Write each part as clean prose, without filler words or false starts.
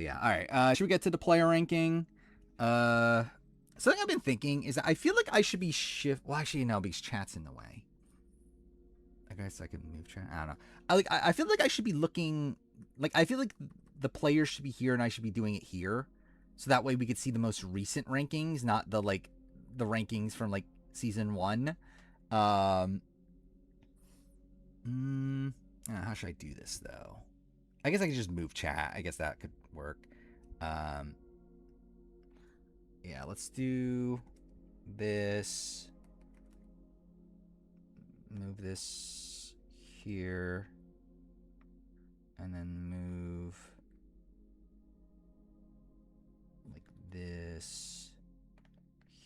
Yeah. All right. Should we get to the player ranking? Something I've been thinking is that I feel like I should be Well, actually, no, because chat's in the way. I guess I could move chat. I don't know. I feel like I should be looking. Like, I feel like the players should be here, and I should be doing it here, so that way we could see the most recent rankings, not the rankings from like season one. Um. How should I do this though? I guess I could just move chat. I guess that could work. Um. Yeah, let's do this. Move this here. And then move like this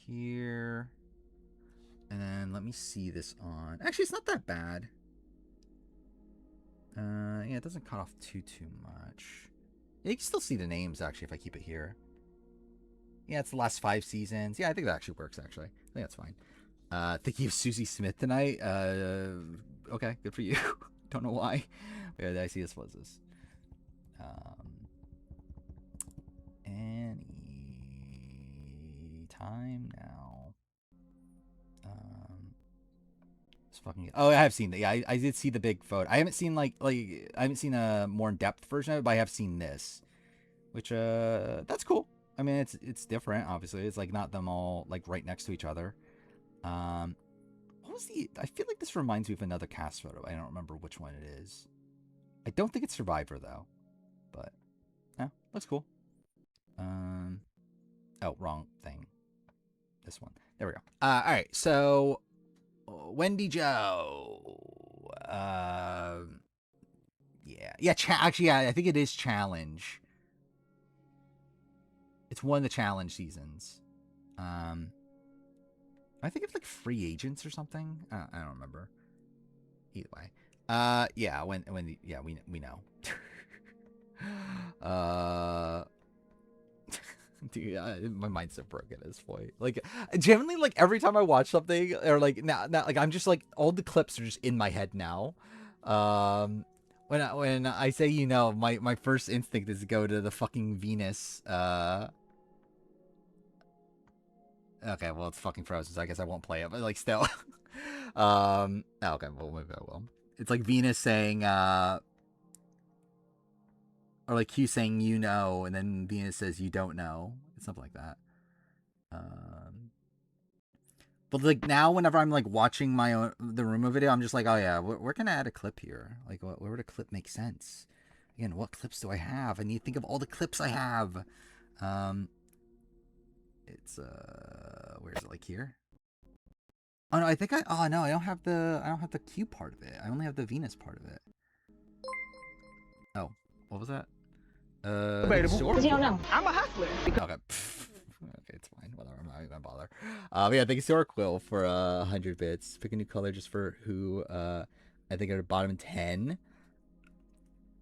here. And then let me see this on. Actually, it's not that bad. Yeah, it doesn't cut off too much. Yeah, you can still see the names actually if I keep it here. Yeah, it's the last 5 seasons. Yeah, I think that actually works, actually. I think that's fine. Thinking of Susie Smith tonight. Okay, good for you. Don't know why. Where did I see this? Was this? Any time now. It's fucking. Oh, I have seen that. Yeah, I did see the big photo. I haven't seen I haven't seen a more in depth version of it, but I have seen this, which that's cool. I mean, it's different. Obviously, it's like not them all like right next to each other. What was the? I feel like this reminds me of another cast photo. I don't remember which one it is. I don't think it's Survivor though, but yeah, looks cool. Oh, wrong thing. This one. There we go. All right. So, Wendy Joe. Yeah. Actually, yeah. I think it is challenge. It's one of the challenge seasons. I think it's like free agents or something. I don't remember. Either way. Yeah. Yeah, we know. Dude, my mind's so broken at this point. Like, generally, like every time I watch something, or like now, like I'm just like all the clips are just in my head now. When I say my first instinct is to go to the fucking Venus. Okay, well it's fucking frozen, so I guess I won't play it. But like still, okay, well maybe I will. It's like Venus saying, or like Q saying and then Venus says you don't know. It's something like that. But like now, whenever I'm like watching the Rumor video, I'm just like, oh yeah, where can I add a clip here? Like, where would a clip make sense? Again, what clips do I have? I need to think of all the clips I have. It's where is it? Like here? Oh no, oh no, I don't have the Q part of it. I only have the Venus part of it. Oh, what was that? Because you don't know. I'm a hustler. Okay. Okay, it's fine. Whatever. I'm not even gonna bother. But yeah, thank you, Sora Quill, for 100 bits. Pick a new color just for who. I think at the bottom 10.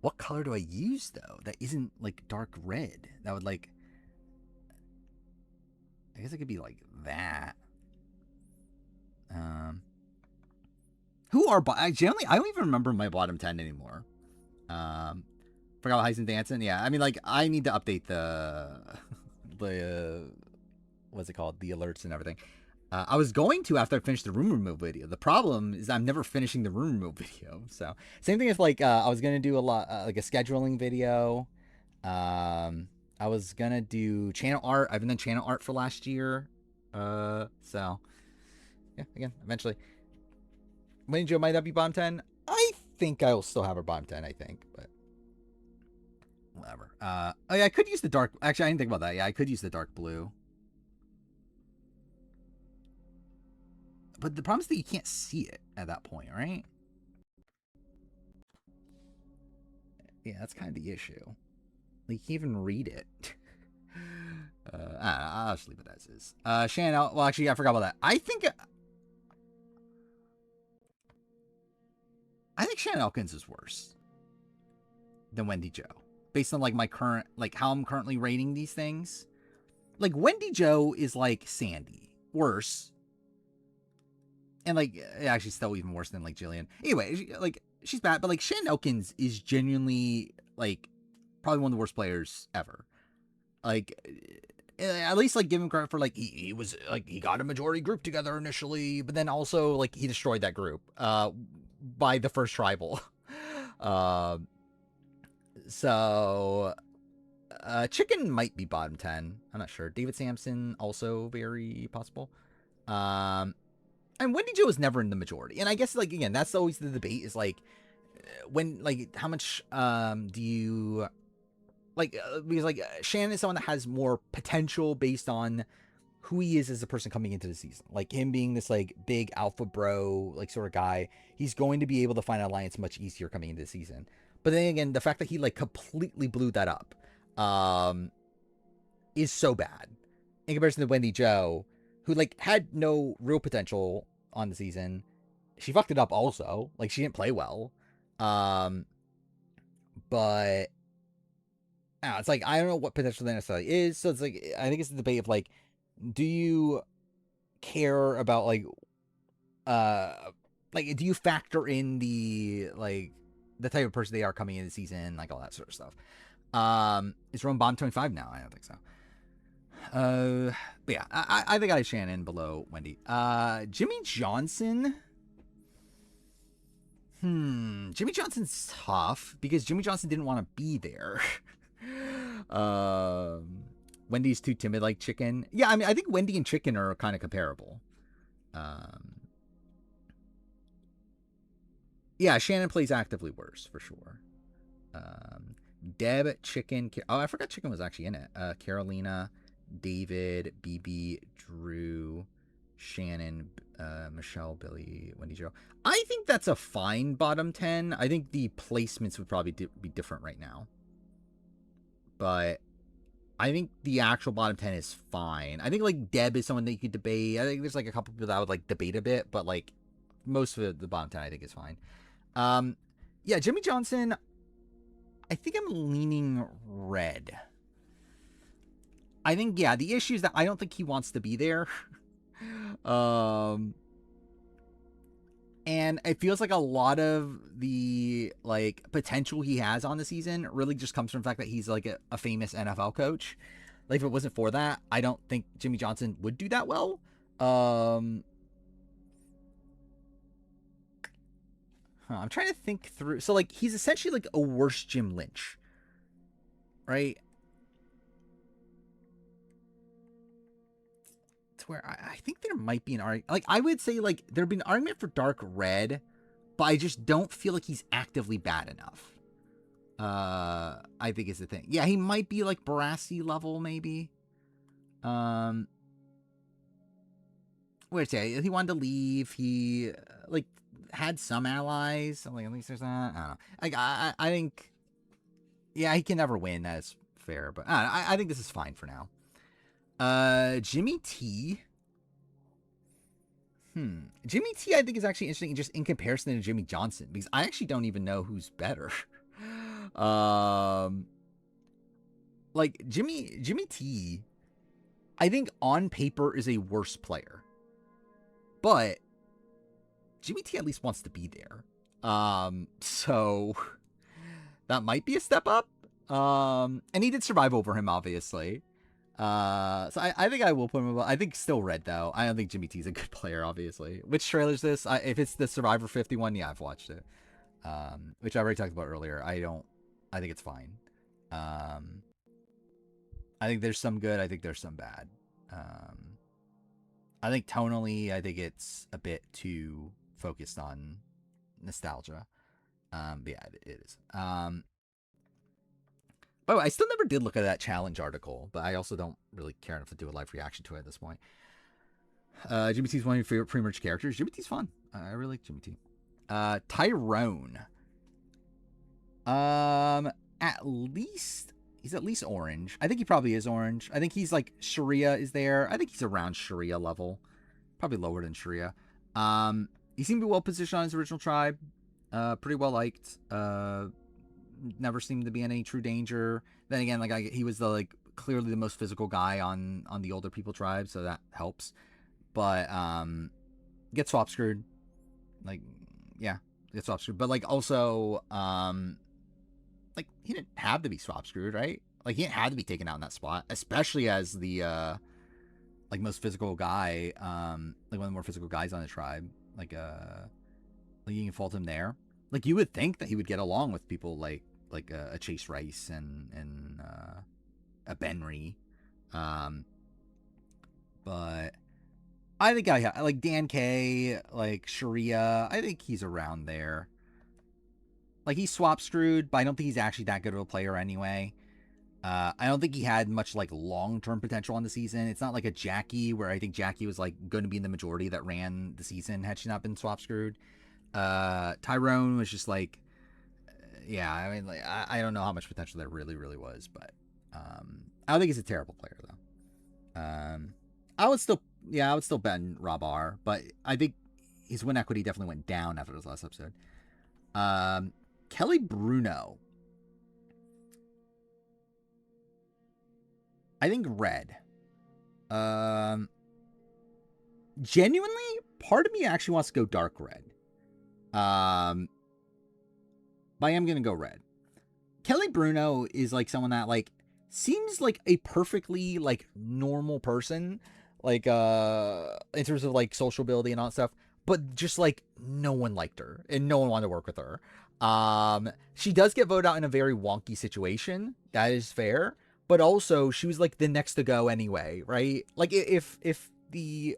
What color do I use though? That isn't like dark red. That would like. I guess it could be like that. Who are I generally I don't even remember my bottom 10 anymore. Forgot about Heisen Dancing. Yeah, I mean like I need to update the what's it called? The alerts and everything. I was going to after I finished the room remove video. The problem is I'm never finishing the room remove video. So same thing as like I was gonna do a lot like a scheduling video. I was gonna do channel art. I've been doing channel art for last year. So yeah, again, eventually. When Joe might not be bottom 10. I think I will still have her bottom 10. I think, but whatever. Oh yeah, I could use the dark. Actually, I didn't think about that. Yeah, I could use the dark blue. But the problem is that you can't see it at that point, right? Yeah, that's kind of the issue. Like, you can't even read it. I'll just leave it as is. Shannon, well, actually, I forgot about that. I think Shannon Elkins is worse than Wendy Joe. Based on, like, my current, like, how I'm currently rating these things. Like, Wendy Joe is, like, Sandy. Worse. And, like, actually still even worse than, like, Jillian. Anyway, like, she's bad. But, like, Shannon Elkins is genuinely, like, probably one of the worst players ever. Like, at least like give him credit for like he was like he got a majority group together initially, but then also like he destroyed that group by the first tribal. So Chicken might be bottom 10. I'm not sure. David Sampson also very possible. And Wendy Jo was never in the majority. And I guess like again, that's always the debate is like when like how much do you like because like Shannon is someone that has more potential based on who he is as a person coming into the season. Like him being this like big alpha bro like sort of guy, he's going to be able to find an alliance much easier coming into the season. But then again, the fact that he like completely blew that up is so bad in comparison to Wendy Jo, who like had no real potential on the season. She fucked it up also. Like she didn't play well. But it's like I don't know what potential there necessarily is. So it's like I think it's the debate of like, do you care about like do you factor in the like the type of person they are coming into the season, like all that sort of stuff. Is Rome bottom 25 now? I don't think so. But yeah, I think I had Shannon below Wendy. Jimmy Johnson. Jimmy Johnson's tough because Jimmy Johnson didn't want to be there. Wendy's too timid like Chicken. Yeah, I mean, I think Wendy and Chicken are kind of comparable. Yeah, Shannon plays actively worse for sure. Deb, Chicken. Oh, I forgot Chicken was actually in it. Carolina, David, BB, Drew, Shannon, Michelle, Billy, Wendy Jo. I think that's a fine bottom 10. I think the placements would probably be different right now. But I think the actual bottom 10 is fine. I think like Deb is someone that you could debate. I think there's like a couple people that I would like debate a bit, but like most of the bottom 10 I think is fine. Yeah, Jimmy Johnson, I think I'm leaning red. I think, yeah, the issue is that I don't think he wants to be there. And it feels like a lot of the like potential he has on the season really just comes from the fact that he's like a famous NFL coach. Like if it wasn't for that, I don't think Jimmy Johnson would do that well. I'm trying to think through. So like he's essentially like a worse Jim Lynch, right? Where I think there might be an argument. Like I would say like there'd be an argument for Dark Red, but I just don't feel like he's actively bad enough. I think is the thing. Yeah, he might be like Barassi level maybe. Where's he? He wanted to leave. He like had some allies. So, like at least there's that. I don't know. Like I think, yeah, he can never win. That's fair, but I think this is fine for now. Jimmy T. Jimmy T, I think is actually interesting just in comparison to Jimmy Johnson because I actually don't even know who's better. Like Jimmy T, I think on paper is a worse player, but Jimmy T at least wants to be there. So that might be a step up. And he did survive over him, obviously. So I think I will put him above. I think still red though. I don't think Jimmy T's a good player, obviously. Which trailer is this? If it's the Survivor 51, yeah, I've watched it. Which I already talked about earlier. I think it's fine. I think there's some good. I think there's some bad. I think tonally, I think it's a bit too focused on nostalgia. But yeah, it is. By the way, I still never did look at that challenge article, but I also don't really care enough to do a live reaction to it at this point. Jimmy T's one of your favorite pre-merge characters. Jimmy T's fun. I really like Jimmy T. Tyrone. He's at least orange. I think he probably is orange. I think he's like Sharia is there. I think he's around Sharia level. Probably lower than Sharia. He seemed to be well positioned on his original tribe. Pretty well liked. Never seemed to be in any true danger. Then again, like he was the like clearly the most physical guy on the older people tribe, so that helps. But gets swap screwed. Like yeah, gets swap screwed. But like also like he didn't have to be swap screwed, right? Like he didn't have to be taken out in that spot, especially as the like most physical guy, like one of the more physical guys on the tribe. Like you can fault him there. Like you would think that he would get along with people like a Chase Rice and a Benry, but I think I like Dan K, like Sharia. I think he's around there. Like he's swap screwed, but I don't think he's actually that good of a player anyway. I don't think he had much like long-term potential on the season. It's not like a Jackie where I think Jackie was like going to be in the majority that ran the season had she not been swap screwed. Tyrone was just like, yeah, I mean, like I don't know how much potential there really was, but I don't think he's a terrible player though. I would still bet Rob R, but I think his win equity definitely went down after this last episode. Kelly Bruno. I think red. Genuinely, part of me actually wants to go dark red. But I am gonna go red. Kelly Bruno is like someone that like seems like a perfectly like normal person, like in terms of like social ability and all that stuff, but just like no one liked her and no one wanted to work with her. She does get voted out in a very wonky situation. That is fair. But also, she was like the next to go anyway, right? Like if the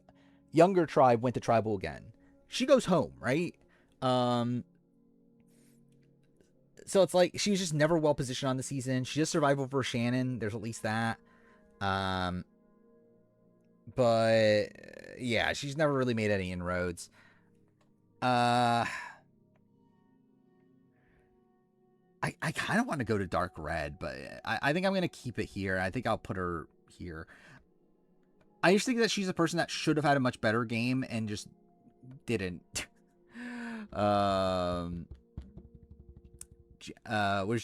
younger tribe went to tribal again, she goes home, right? So it's like she was just never well positioned on the season. She just survived over Shannon. There's at least that. But yeah, she's never really made any inroads. I kind of want to go to dark red, but I think I'm going to keep it here. I think I'll put her here. I just think that she's a person that should have had a much better game and just didn't. Where's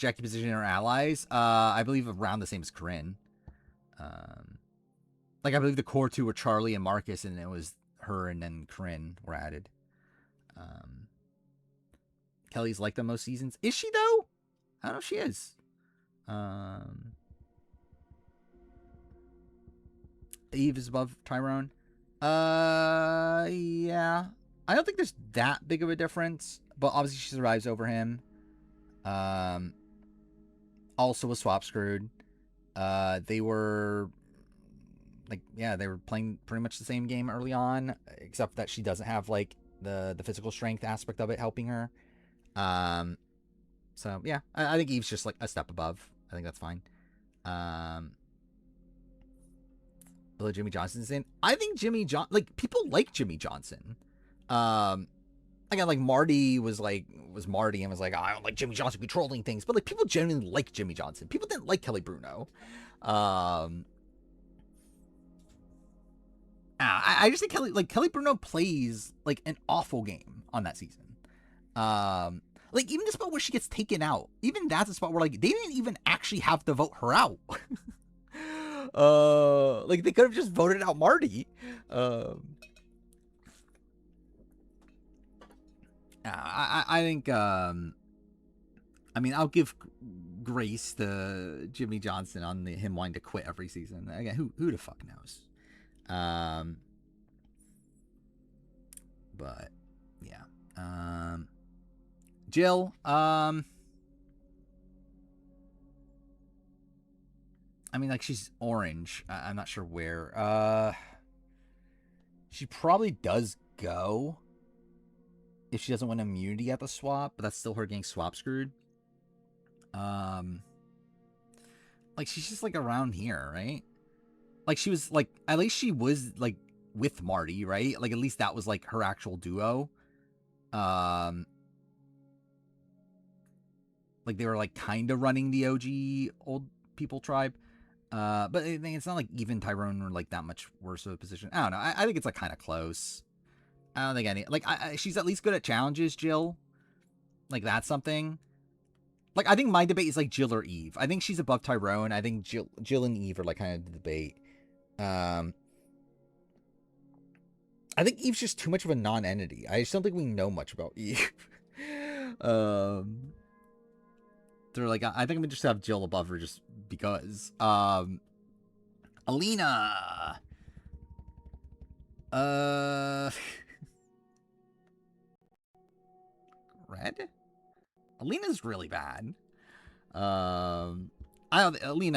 Jackie positioning her allies? I believe around the same as Corinne. Like I believe the core two were Charlie and Marcus, and it was her and then Corinne were added. Kelly's like the most seasons. Is she though? I don't know if she is. Eve is above Tyrone. Yeah. I don't think there's that big of a difference, but obviously she survives over him. Also was swap screwed. They were like, yeah, they were playing pretty much the same game early on, except that she doesn't have like the physical strength aspect of it helping her. So yeah, I think Eve's just like a step above. I think that's fine. Although Jimmy Johnson's in, I think like people like Jimmy Johnson. Again, like Marty was Marty and was like, oh, I don't like Jimmy Johnson controlling things, but like people genuinely like Jimmy Johnson. People didn't like Kelly Bruno. I just think Kelly Bruno plays like an awful game on that season. Like even the spot where she gets taken out, even that's a spot where like they didn't even actually have to vote her out. Like they could have just voted out Marty. I think I mean I'll give grace to Jimmy Johnson on him wanting to quit every season. Again, who the fuck knows? But yeah. Jill, I mean, like, she's orange. I'm not sure where. She probably does go if she doesn't win immunity at the swap, but that's still her getting swap screwed. Like, she's just, like, around here, right? Like, she was, like, at least she was, like, with Marty, right? Like, at least that was, like, her actual duo. Like they were like kind of running the OG old people tribe. But it's not like even Tyrone were like that much worse of a position. I don't know. I think it's like kind of close. I don't think any like she's at least good at challenges, Jill. Like that's something. Like I think my debate is like Jill or Eve. I think she's above Tyrone. I think Jill and Eve are like kind of the debate. I think Eve's just too much of a non-entity. I just don't think we know much about Eve. They're like, I think I'm gonna just have Jill above her just because. Alina. Red? Alina's really bad. Alina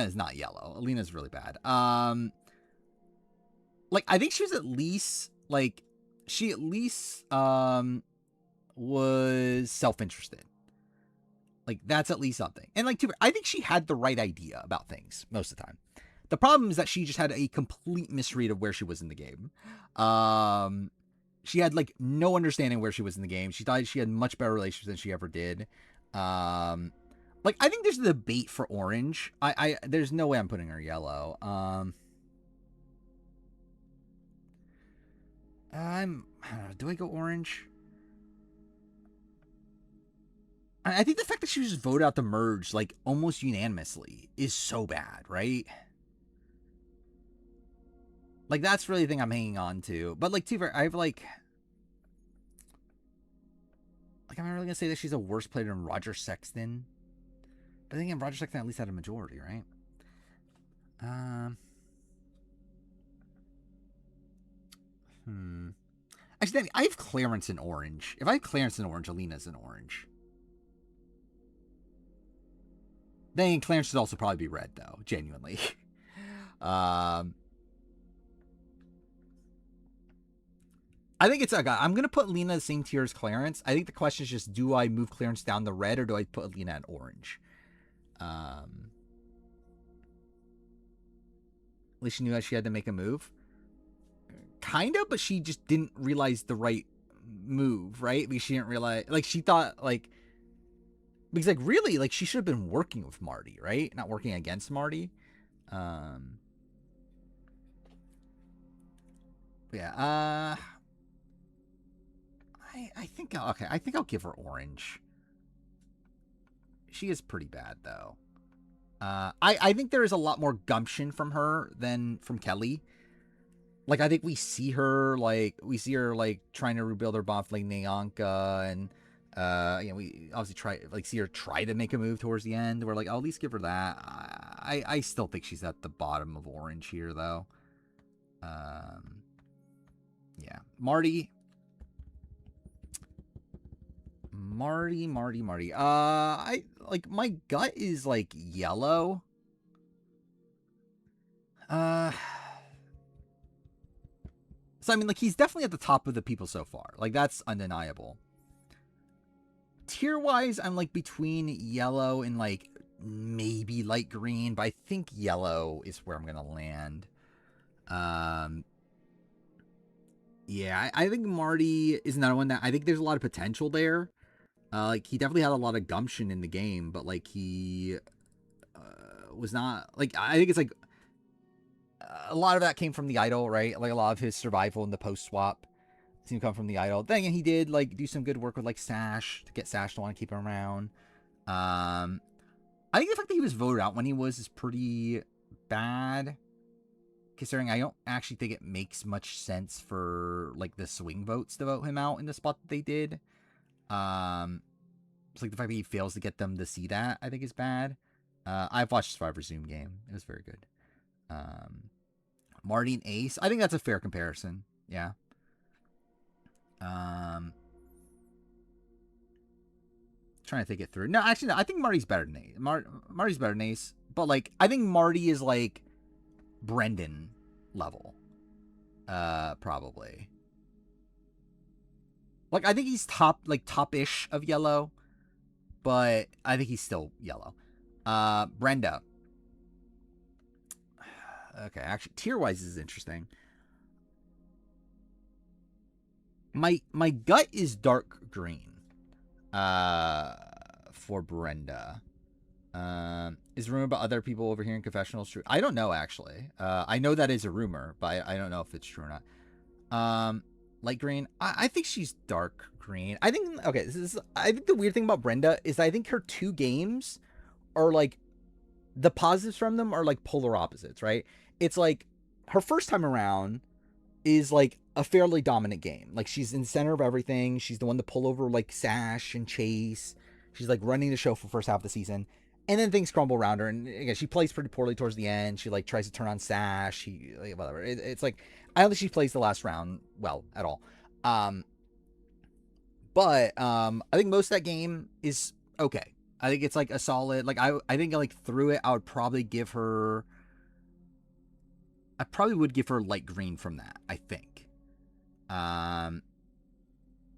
is not yellow. Alina's really bad. Like, I think she was at least, like, she at least, was self-interested. Like, that's at least something. And, like, I think she had the right idea about things most of the time. The problem is that she just had a complete misread of where she was in the game. She had, like, no understanding where she was in the game. She thought she had much better relationships than she ever did. Like, I think there's a debate for orange. There's no way I'm putting her yellow. I don't know, do I go orange? I think the fact that she was just voted out to merge, like, almost unanimously is so bad, right? Like, that's really the thing I'm hanging on to. But, like, I have, like, am I really gonna say that she's a worse player than Roger Sexton? But I think Roger Sexton at least had a majority, right? Actually, I have Clarence in orange. If I have Clarence in orange, Alina's in orange. Then Clarence should also probably be red, though, genuinely. I think it's, I'm going to put Alina the same tier as Clarence. I think the question is just, do I move Clarence down the red, or do I put Alina in orange? At least she knew that she had to make a move. Kind of, but she just didn't realize the right move, right? Because she didn't realize, like, she thought, like, because, like, really, like, she should have been working with Marty, right? Not working against Marty. Yeah, I think, okay, I think I'll give her orange. She is pretty bad, though. I think there is a lot more gumption from her than from Kelly. Like, I think we see her, like, trying to rebuild her bond with, like, Nyanka, and, you know, we obviously see her try to make a move towards the end. We're like, I'll at least give her that. I still think she's at the bottom of orange here, though. Yeah. Marty. My gut is, like, yellow. So, I mean, like, he's definitely at the top of the people so far. Like, that's undeniable. Tier-wise, I'm, like, between yellow and, like, maybe light green, but I think yellow is where I'm gonna land. Yeah, I think Marty is another one that I think there's a lot of potential there. Like, he definitely had a lot of gumption in the game, but, like, he was not, like, I think it's, like, a lot of that came from the idol, right? Like, a lot of his survival in the post-swap seemed to come from the idol. Then again, he did, like, do some good work with, like, Sash to get Sash to want to keep him around. I think the fact that he was voted out when he was is pretty bad, considering I don't actually think it makes much sense for, like, the swing votes to vote him out in the spot that they did. It's like the fact that he fails to get them to see that, I think, is bad. I've watched Survivor Zoom game. It was very good. Marty and Ace. I think that's a fair comparison. Yeah. Trying to think it through. No, actually, no. I think Marty's better than Ace. Marty's better than Ace. But, like, I think Marty is, like, Brendan level. Probably. Like, I think he's top-ish of yellow. But I think he's still yellow. Brenda. Okay, actually, tier-wise is interesting. My gut is dark green. For Brenda. Is rumor about other people over here in confessionals true? I don't know, actually. I know that is a rumor, but I don't know if it's true or not. Light green. I think she's dark green. I think, okay, I think the weird thing about Brenda is I think her 2 games are, like, the positives from them are, like, polar opposites, right? It's like her first time around is, like, a fairly dominant game. Like, she's in the center of everything. She's the one to pull over, like, Sash and Chase. She's, like, running the show for the first half of the season. And then things crumble around her, and again, she plays pretty poorly towards the end. She like tries to turn on Sash. She like, whatever. It's like I don't think she plays the last round well at all. But I think most of that game is okay. I think it's like a solid. Like I think like through it, I would probably give her. I probably would give her light green from that. I think.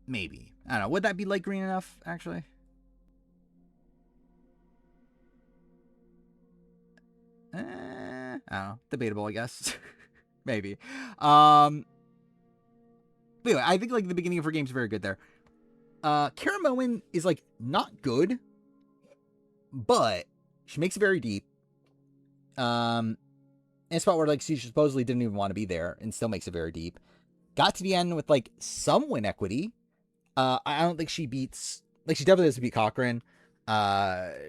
Maybe I don't know. Would that be light green enough? Actually. I don't know. Debatable, I guess. Maybe. But anyway, I think like the beginning of her game's very good there. Kara Moen is like not good, but she makes it very deep. In a spot where like she supposedly didn't even want to be there, and still makes it very deep. Got to the end with like some win equity. I don't think she beats. Like she definitely doesn't beat Cochran.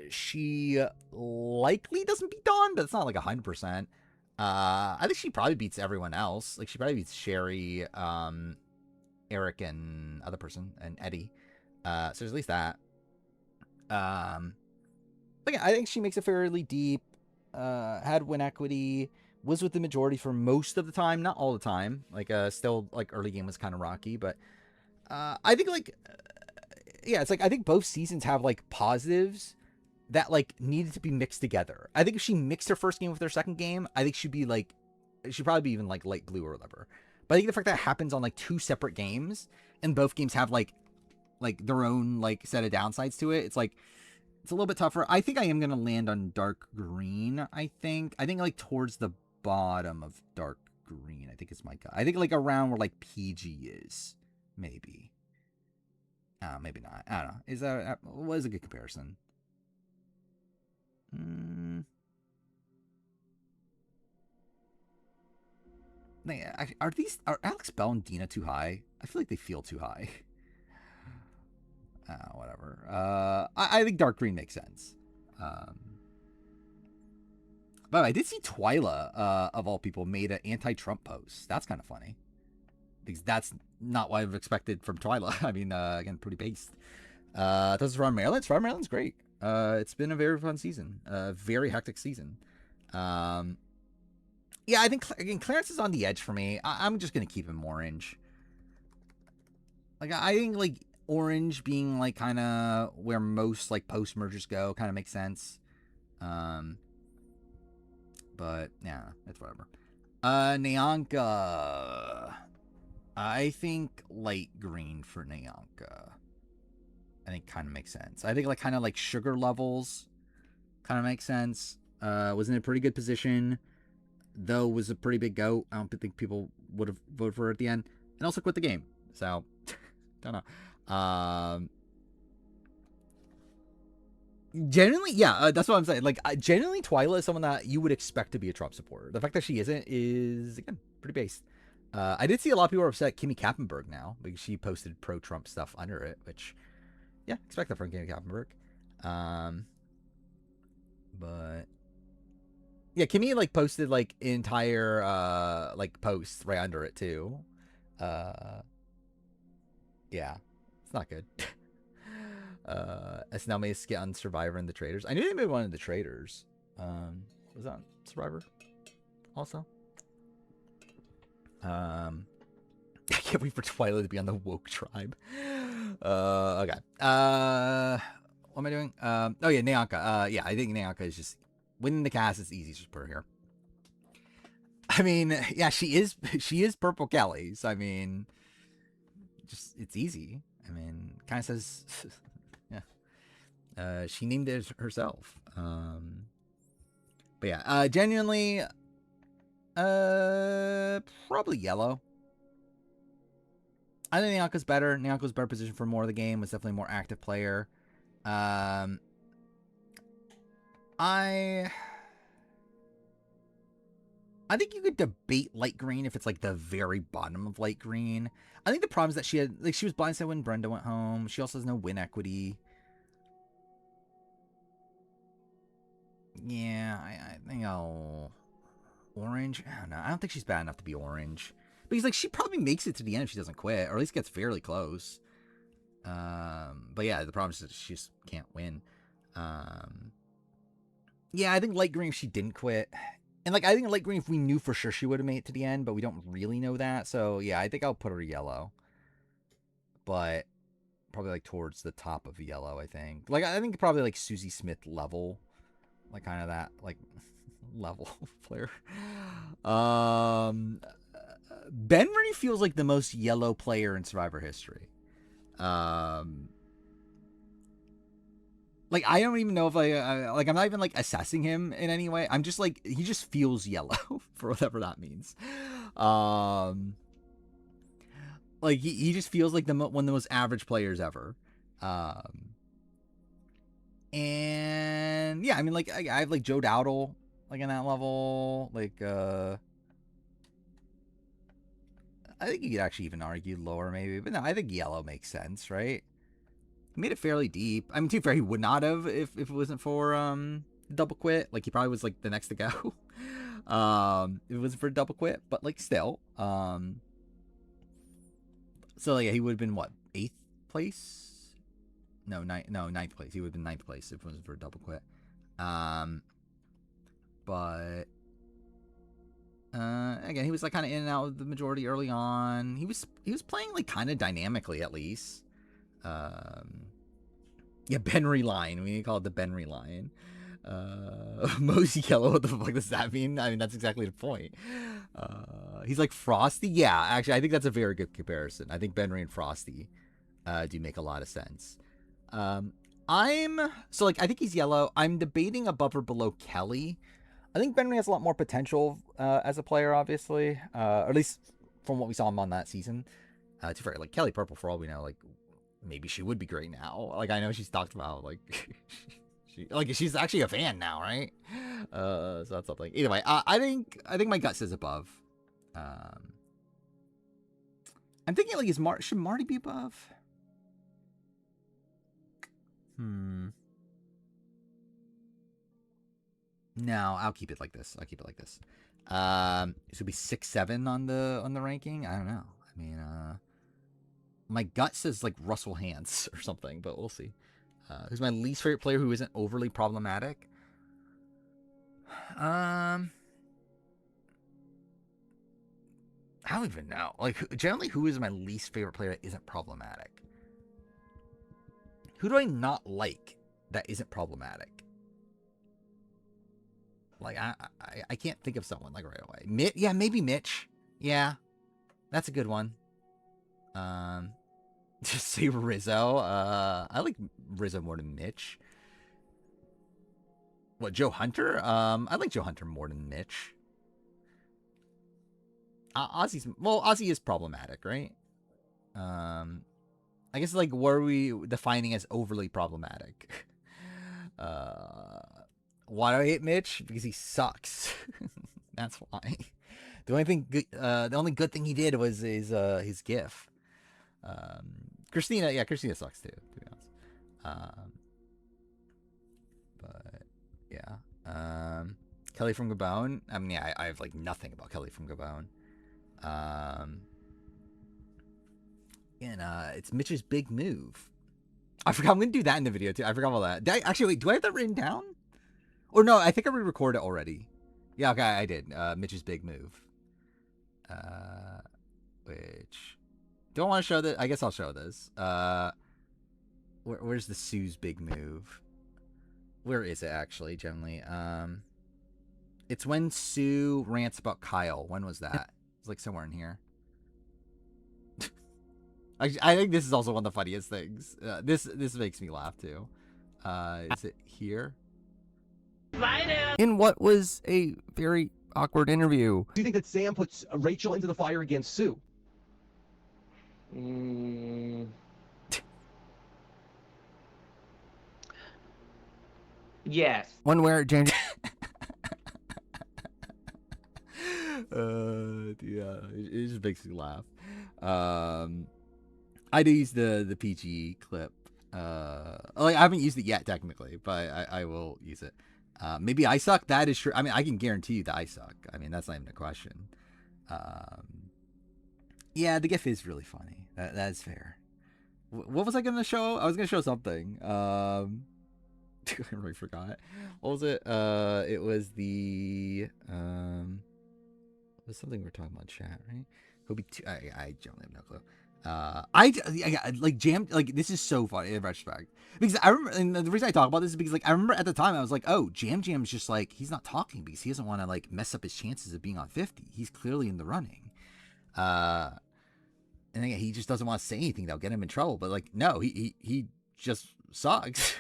She likely doesn't beat Dawn, but it's not like 100%. I think she probably beats everyone else. Like she probably beats Sherry, Eric, and other person, and Eddie. So there's at least that. But yeah, I think she makes it fairly deep. Had win equity. Was with the majority for most of the time, not all the time. Like still like early game was kind of rocky, but I think like yeah, it's like I think both seasons have like positives that like needed to be mixed together. I think if she mixed her first game with her second game, I think she'd be like she'd probably be even like light blue or whatever. But I think the fact that it happens on like two separate games and both games have like their own like set of downsides to it, it's like it's a little bit tougher. I think I am gonna land on dark green. I think like towards the bottom of dark green. I think it's my gut. I think like around where like PG is, maybe. Maybe not. I don't know. Is that what is a good comparison? Are Alex Bell and Dina too high? I feel like they feel too high. Whatever. I think dark green makes sense. But I did see Twyla, of all people, made an anti-Trump post. That's kind of funny. Because that's not what I've expected from Twyla. I mean, again, pretty based. This is from Maryland. From Maryland's great. It's been a very fun season. Very hectic season. Yeah, I think again Clarence is on the edge for me. I'm just gonna keep him orange. Like I think like orange being like kind of where most like post mergers go kind of makes sense. But yeah, it's whatever. Nyanka. I think light green for Nyanka. I think kind of makes sense. I think like kind of like sugar levels kind of makes sense. Was in a pretty good position, though was a pretty big goat. I don't think people would have voted for her at the end, and also quit the game. So, don't know. Genuinely, yeah, that's what I'm saying. Like, genuinely, Twyla is someone that you would expect to be a Trump supporter. The fact that she isn't is, again, pretty based. I did see a lot of people are upset at Kimmy Kappenberg now because she posted pro-Trump stuff under it, which, yeah, expect that from Kimmy Kappenberg. But yeah, Kimmy like posted like entire like posts right under it too. Yeah, it's not good. SNL made a skit on Survivor and the Traitors. I knew they made one of the Traitors. Was that on Survivor? Also. I can't wait for Twyla to be on the woke tribe. Okay. What am I doing? Oh yeah, Nyanka. Yeah, I think Nyanka is just winning the cast. It's easy to put her here. I mean, yeah, she is Purple Kelly. So I mean, just it's easy. I mean, kind of says, yeah. She named it herself. But yeah, genuinely, probably yellow. I think Nyanka's better. Nyanka's better position for more of the game. Was definitely a more active player. I think you could debate light green if it's like the very bottom of light green. I think the problem is that she was blindsided when Brenda went home. She also has no win equity. Yeah, I think I'll orange. I don't know. I don't think she's bad enough to be orange. But he's like, she probably makes it to the end if she doesn't quit, or at least gets fairly close. But yeah, the problem is that she just can't win. Yeah, I think light green if she didn't quit. And, like, I think light green if we knew for sure she would have made it to the end, but we don't really know that. So, yeah, I think I'll put her yellow. But probably, like, towards the top of yellow, I think. Like, I think probably, like, Susie Smith level. Like, kind of that, like, level player. Benry feels like the most yellow player in Survivor history. Like, I don't even know if like, I'm not even, like, assessing him in any way. I'm just, like, he just feels yellow, for whatever that means. Like, he just feels like one of the most average players ever. And, yeah, I mean, like, I have, like, Joe Dowdle, like, in that level. Like, I think you could actually even argue lower, maybe. But no, I think yellow makes sense, right? He made it fairly deep. I mean, to be fair, he would not have if it wasn't for double quit. Like, he probably was like the next to go. If it wasn't for double quit, but like still. So yeah, he would have been what, 8th place? No, 9th place. He would have been 9th place if it wasn't for double quit. But again, he was like kind of in and out of the majority early on. He was playing like kind of dynamically at least. Yeah, Benry line. We call it the Benry line. Mosey Yellow, what the fuck does that mean? I mean, that's exactly the point. He's like Frosty. Yeah, actually, I think that's a very good comparison. I think Benry and Frosty do make a lot of sense. I think he's yellow. I'm debating above or below Kelly. I think Benry has a lot more potential as a player, obviously, or at least from what we saw him on that season. To fair, like Kelly Purple, for all we know, like maybe she would be great now. Like I know she's talked about like she's actually a fan now, right? So that's something. Either way, I think my gut says above. I'm thinking like should Marty be above? No, I'll keep it like this. This would be 6-7 on the ranking. I don't know. I mean, my gut says like Russell Hantz or something, but we'll see. Who's my least favorite player who isn't overly problematic? I don't even know. Like, generally, who is my least favorite player that isn't problematic? Who do I not like that isn't problematic? Like, I can't think of someone like right away. Yeah, maybe Mitch. Yeah, that's a good one. Just say Rizzo. I like Rizzo more than Mitch. What, Joe Hunter? I like Joe Hunter more than Mitch. Ozzy is problematic, right? I guess like what are we defining as overly problematic? Why do I hate Mitch? Because he sucks. That's why. The only good thing he did was his GIF. Christina sucks too, to be honest. But yeah. Kelly from Gabon. I mean, yeah, I have like nothing about Kelly from Gabon. And it's Mitch's big move. I forgot. I'm gonna do that in the video too. I forgot about that. Wait, do I have that written down? Or no, I think I re-recorded it already. Yeah, okay, I did. Mitch's big move. Which don't want to show this. I guess I'll show this. Where's the Sue's big move? Where is it actually? Generally, it's when Sue rants about Kyle. When was that? It's like somewhere in here. I think this is also one of the funniest things. This makes me laugh too. Is it here? In what was a very awkward interview. Do you think that Sam puts Rachel into the fire against Sue? Yes. One where James. Yeah, it just makes me laugh. I do use the PG clip. I haven't used it yet technically, but I will use it. Maybe I suck. That is true. I mean, I can guarantee you that I suck. I mean, that's not even a question. Yeah, the GIF is really funny. That is fair. What was I gonna show? I was gonna show something. I really forgot. What was it? It was the it was something we were talking about in chat, right? Kobe 2. I generally have no clue. I like Jam. Like, this is so funny in retrospect, because I remember, and the reason I talk about this is because, like, I remember at the time I was like, oh, Jam's just like, he's not talking because he doesn't want to like mess up his chances of being on 50. He's clearly in the running. And again, he just doesn't want to say anything that'll get him in trouble. But like, no, he just sucks.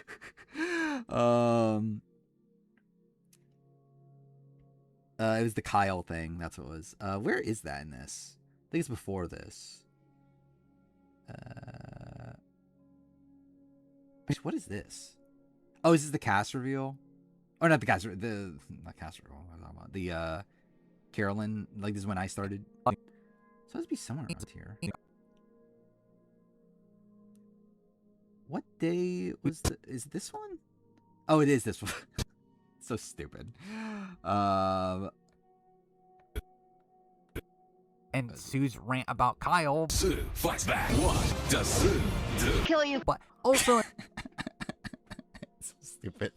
It was the Kyle thing. That's what it was. Where is that in this? I think it's before this. What is this? Oh, is this the cast reveal? Or not the cast reveal. Not cast reveal. What am I talking about? The Carolyn. Like, this is when I started. So it'd be somewhere around here. What day was the? Is this one? Oh, it is this one. So stupid. And Sue's rant about Kyle. Sue fights back. What does Sue do? Kill you. But also, so stupid.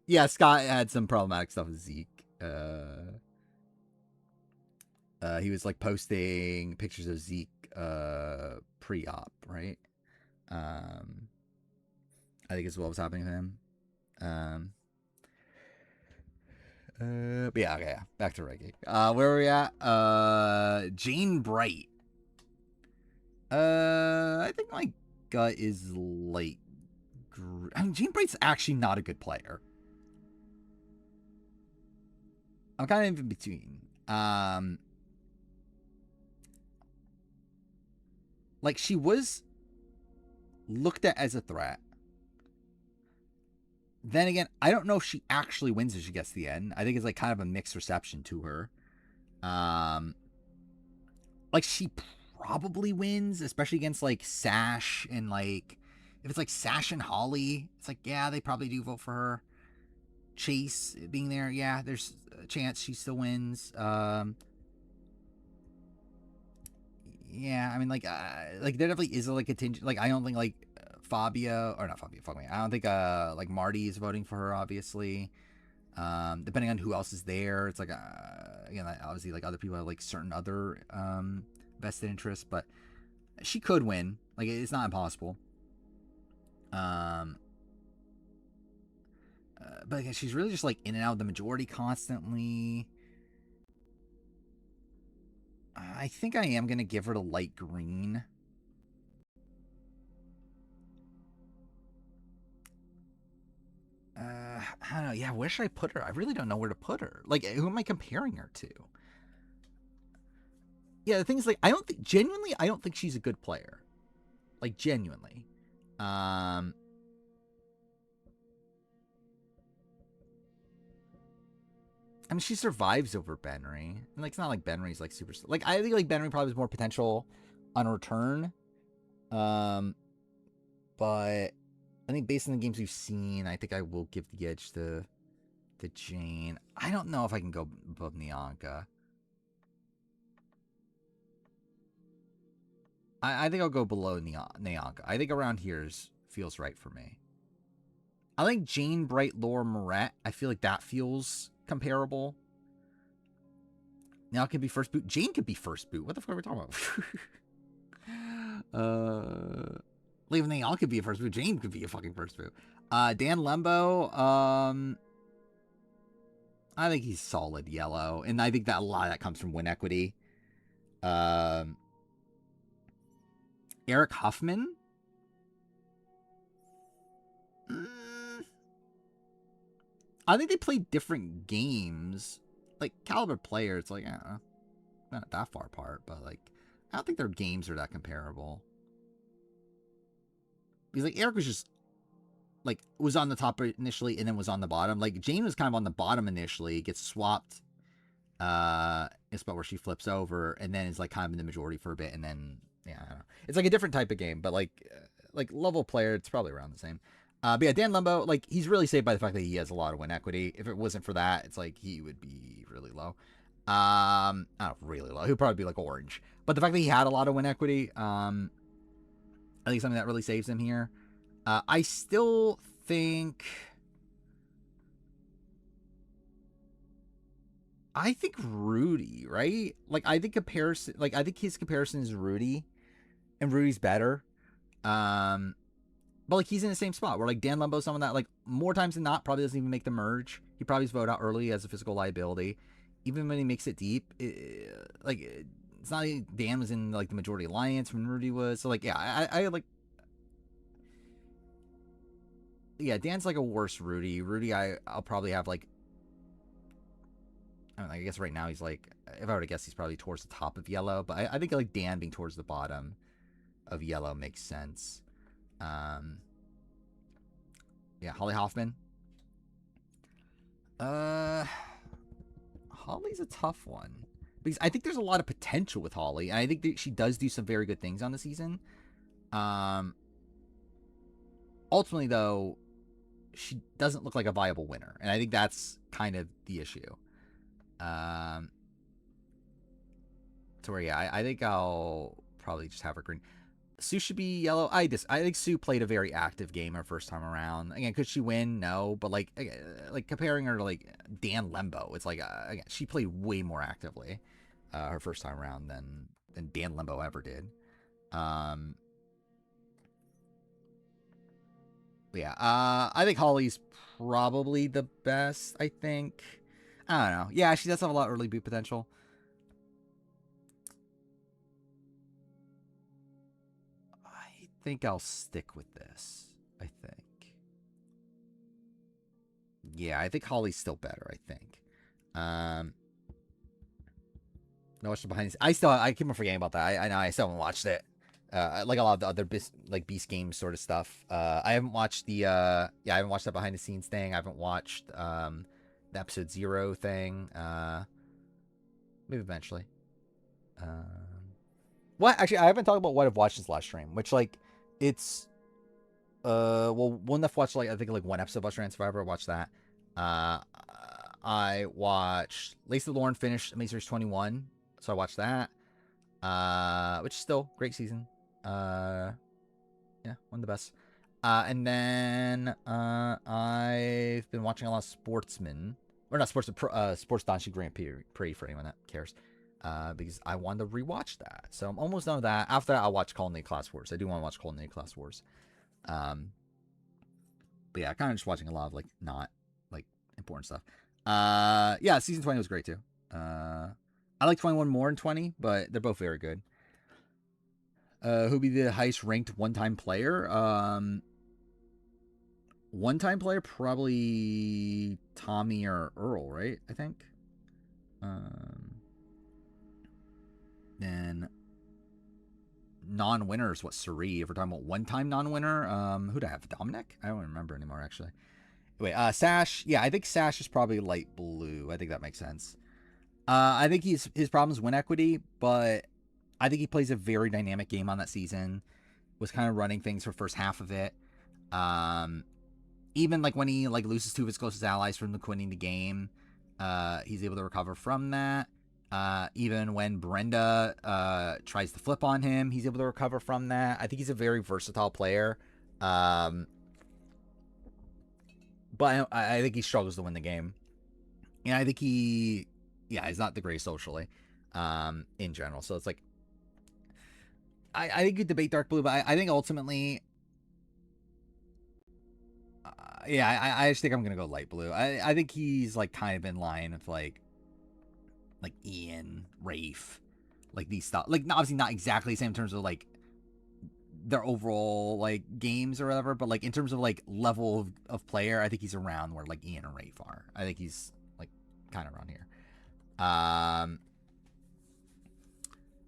Yeah, Scott had some problematic stuff with Zeke. He was like posting pictures of Zeke pre-op, right? I think is what was happening to him. But yeah, okay, yeah. Back to Reggie. Where are we at? Jane Bright. I think my gut is like, I mean, Jane Bright's actually not a good player. I'm kind of in between. Like, she was looked at as a threat. Then again, I don't know if she actually wins if she gets to the end. I think it's like kind of a mixed reception to her. Like, she probably wins, especially against like Sash and like, if it's like Sash and Holly, it's like, yeah, they probably do vote for her. Chase being there, yeah, there's a chance she still wins. Yeah, I mean, like there definitely is like a contingent. Like, I don't think like Fabia, or not Fabia, fuck me. I don't think like Marty is voting for her, obviously. Depending on who else is there, it's like again, obviously like other people have like certain other vested interests, but she could win. Like, it's not impossible. But again, she's really just like in and out of the majority constantly. I think I am gonna give her to light green. I don't know. Yeah, where should I put her? I really don't know where to put her. Like, who am I comparing her to? Yeah, the thing is, like, I don't think she's a good player. Like, genuinely. I mean, she survives over Benry. And, like, it's not like Benry's, like, super... Like, I think, like, Benry probably has more potential on return. But I think based on the games we've seen, I think I will give the edge to Jane. I don't know if I can go above Nyanka. I think I'll go below Nyanka. I think around here feels right for me. I think Jane, Bright, Laura, Moret. I feel like that feels comparable. Now it could be first boot. Jane could be first boot. What the fuck are we talking about? Leaving Nyanka could be a first boot. Jane could be a fucking first boot. Dan Lembo. I think he's solid yellow, and I think that a lot of that comes from win equity. Eric Huffman. I think they play different games. Like, caliber players, like, not that far apart, but, like, I don't think their games are that comparable. Because, like, Eric was just, like, was on the top initially and then was on the bottom. Like, Jane was kind of on the bottom initially, gets swapped, in a spot where she flips over, and then is, like, kind of in the majority for a bit, and then, yeah, I don't know. It's, like, a different type of game, but, like level player, it's probably around the same. But yeah, Dan Lembo, like, he's really saved by the fact that he has a lot of win equity. If it wasn't for that, it's like he would be really low. Not really low. He would probably be like orange. But the fact that he had a lot of win equity, I think something that really saves him here. I still think. I think Rudy, right? Like I think his comparison is Rudy, and Rudy's better. But like he's in the same spot where like Dan Lembo, someone that like more times than not probably doesn't even make the merge. He probably is voted out early as a physical liability. Even when he makes it deep, it's not like Dan was in like the majority alliance when Rudy was. So like yeah, I like. Yeah, Dan's like a worse Rudy. Rudy, I'll probably have like. I guess right now he's like, if I were to guess, he's probably towards the top of yellow. But I think like Dan being towards the bottom of yellow makes sense. Yeah, Holly Hoffman. Holly's a tough one because I think there's a lot of potential with Holly, and I think that she does do some very good things on the season. Ultimately, though, she doesn't look like a viable winner, and I think that's kind of the issue. To where yeah, I think I'll probably just have her green. Sue should be yellow. I think Sue played a very active game her first time around. Again, could she win? No, but like comparing her to like Dan Lembo, it's like again, she played way more actively her first time around than Dan Lembo ever did. Yeah, I think Holly's probably the best. I think. I don't know. Yeah, she does have a lot of early boot potential. I think I'll stick with this. I think. Yeah, I think Holly's still better, I think. No, watch the behind the scenes. I keep on forgetting about that. I know I still haven't watched it. Like a lot of the other Beast Games sort of stuff. I haven't watched the I haven't watched that behind the scenes thing. I haven't watched the episode 0 thing. Maybe eventually. What actually I haven't talked about what I've watched this last stream, which like it's well one that watched like I think like one episode of Australian Survivor. I watched that. I watched Lacey Lauren finish Amazing Series 21, so I watched that. Which is still great season. Yeah, one of the best. And then I've been watching a lot of Sportsman, or not Sports, Sports Danshi Grand Prix for anyone that cares, because I wanted to rewatch that. So I'm almost done with that. After that, I'll watch Culinary Class Wars. I do want to watch Culinary Class Wars. But yeah, kind of just watching a lot of like not like important stuff. Yeah, season 20 was great too. I like 21 more than 20, but they're both very good. Who'd be the highest ranked one-time player? One-time player, probably Tommy or Earl, right? I think. Then non-winners, what, Suri? If we're talking about one-time non-winner, who'd I have? Dominic? I don't remember anymore, actually. Wait, Sash. Yeah, I think Sash is probably light blue. I think that makes sense. I think his problems win equity, but I think he plays a very dynamic game on that season. Was kind of running things for first half of it. Even like when he like loses two of his closest allies from the winning the game, he's able to recover from that. Even when Brenda tries to flip on him, he's able to recover from that. I think he's a very versatile player. But I think he struggles to win the game. And I think he's not the greatest socially in general. So it's like, I think you could debate Dark Blue, but I think ultimately, I just think I'm going to go light blue. I think he's like kind of in line with like Ian, Rafe, like these stuff. Like obviously not exactly the same in terms of like their overall like games or whatever, but like in terms of like level of player, I think he's around where like Ian and Rafe are. I think he's like kind of around here.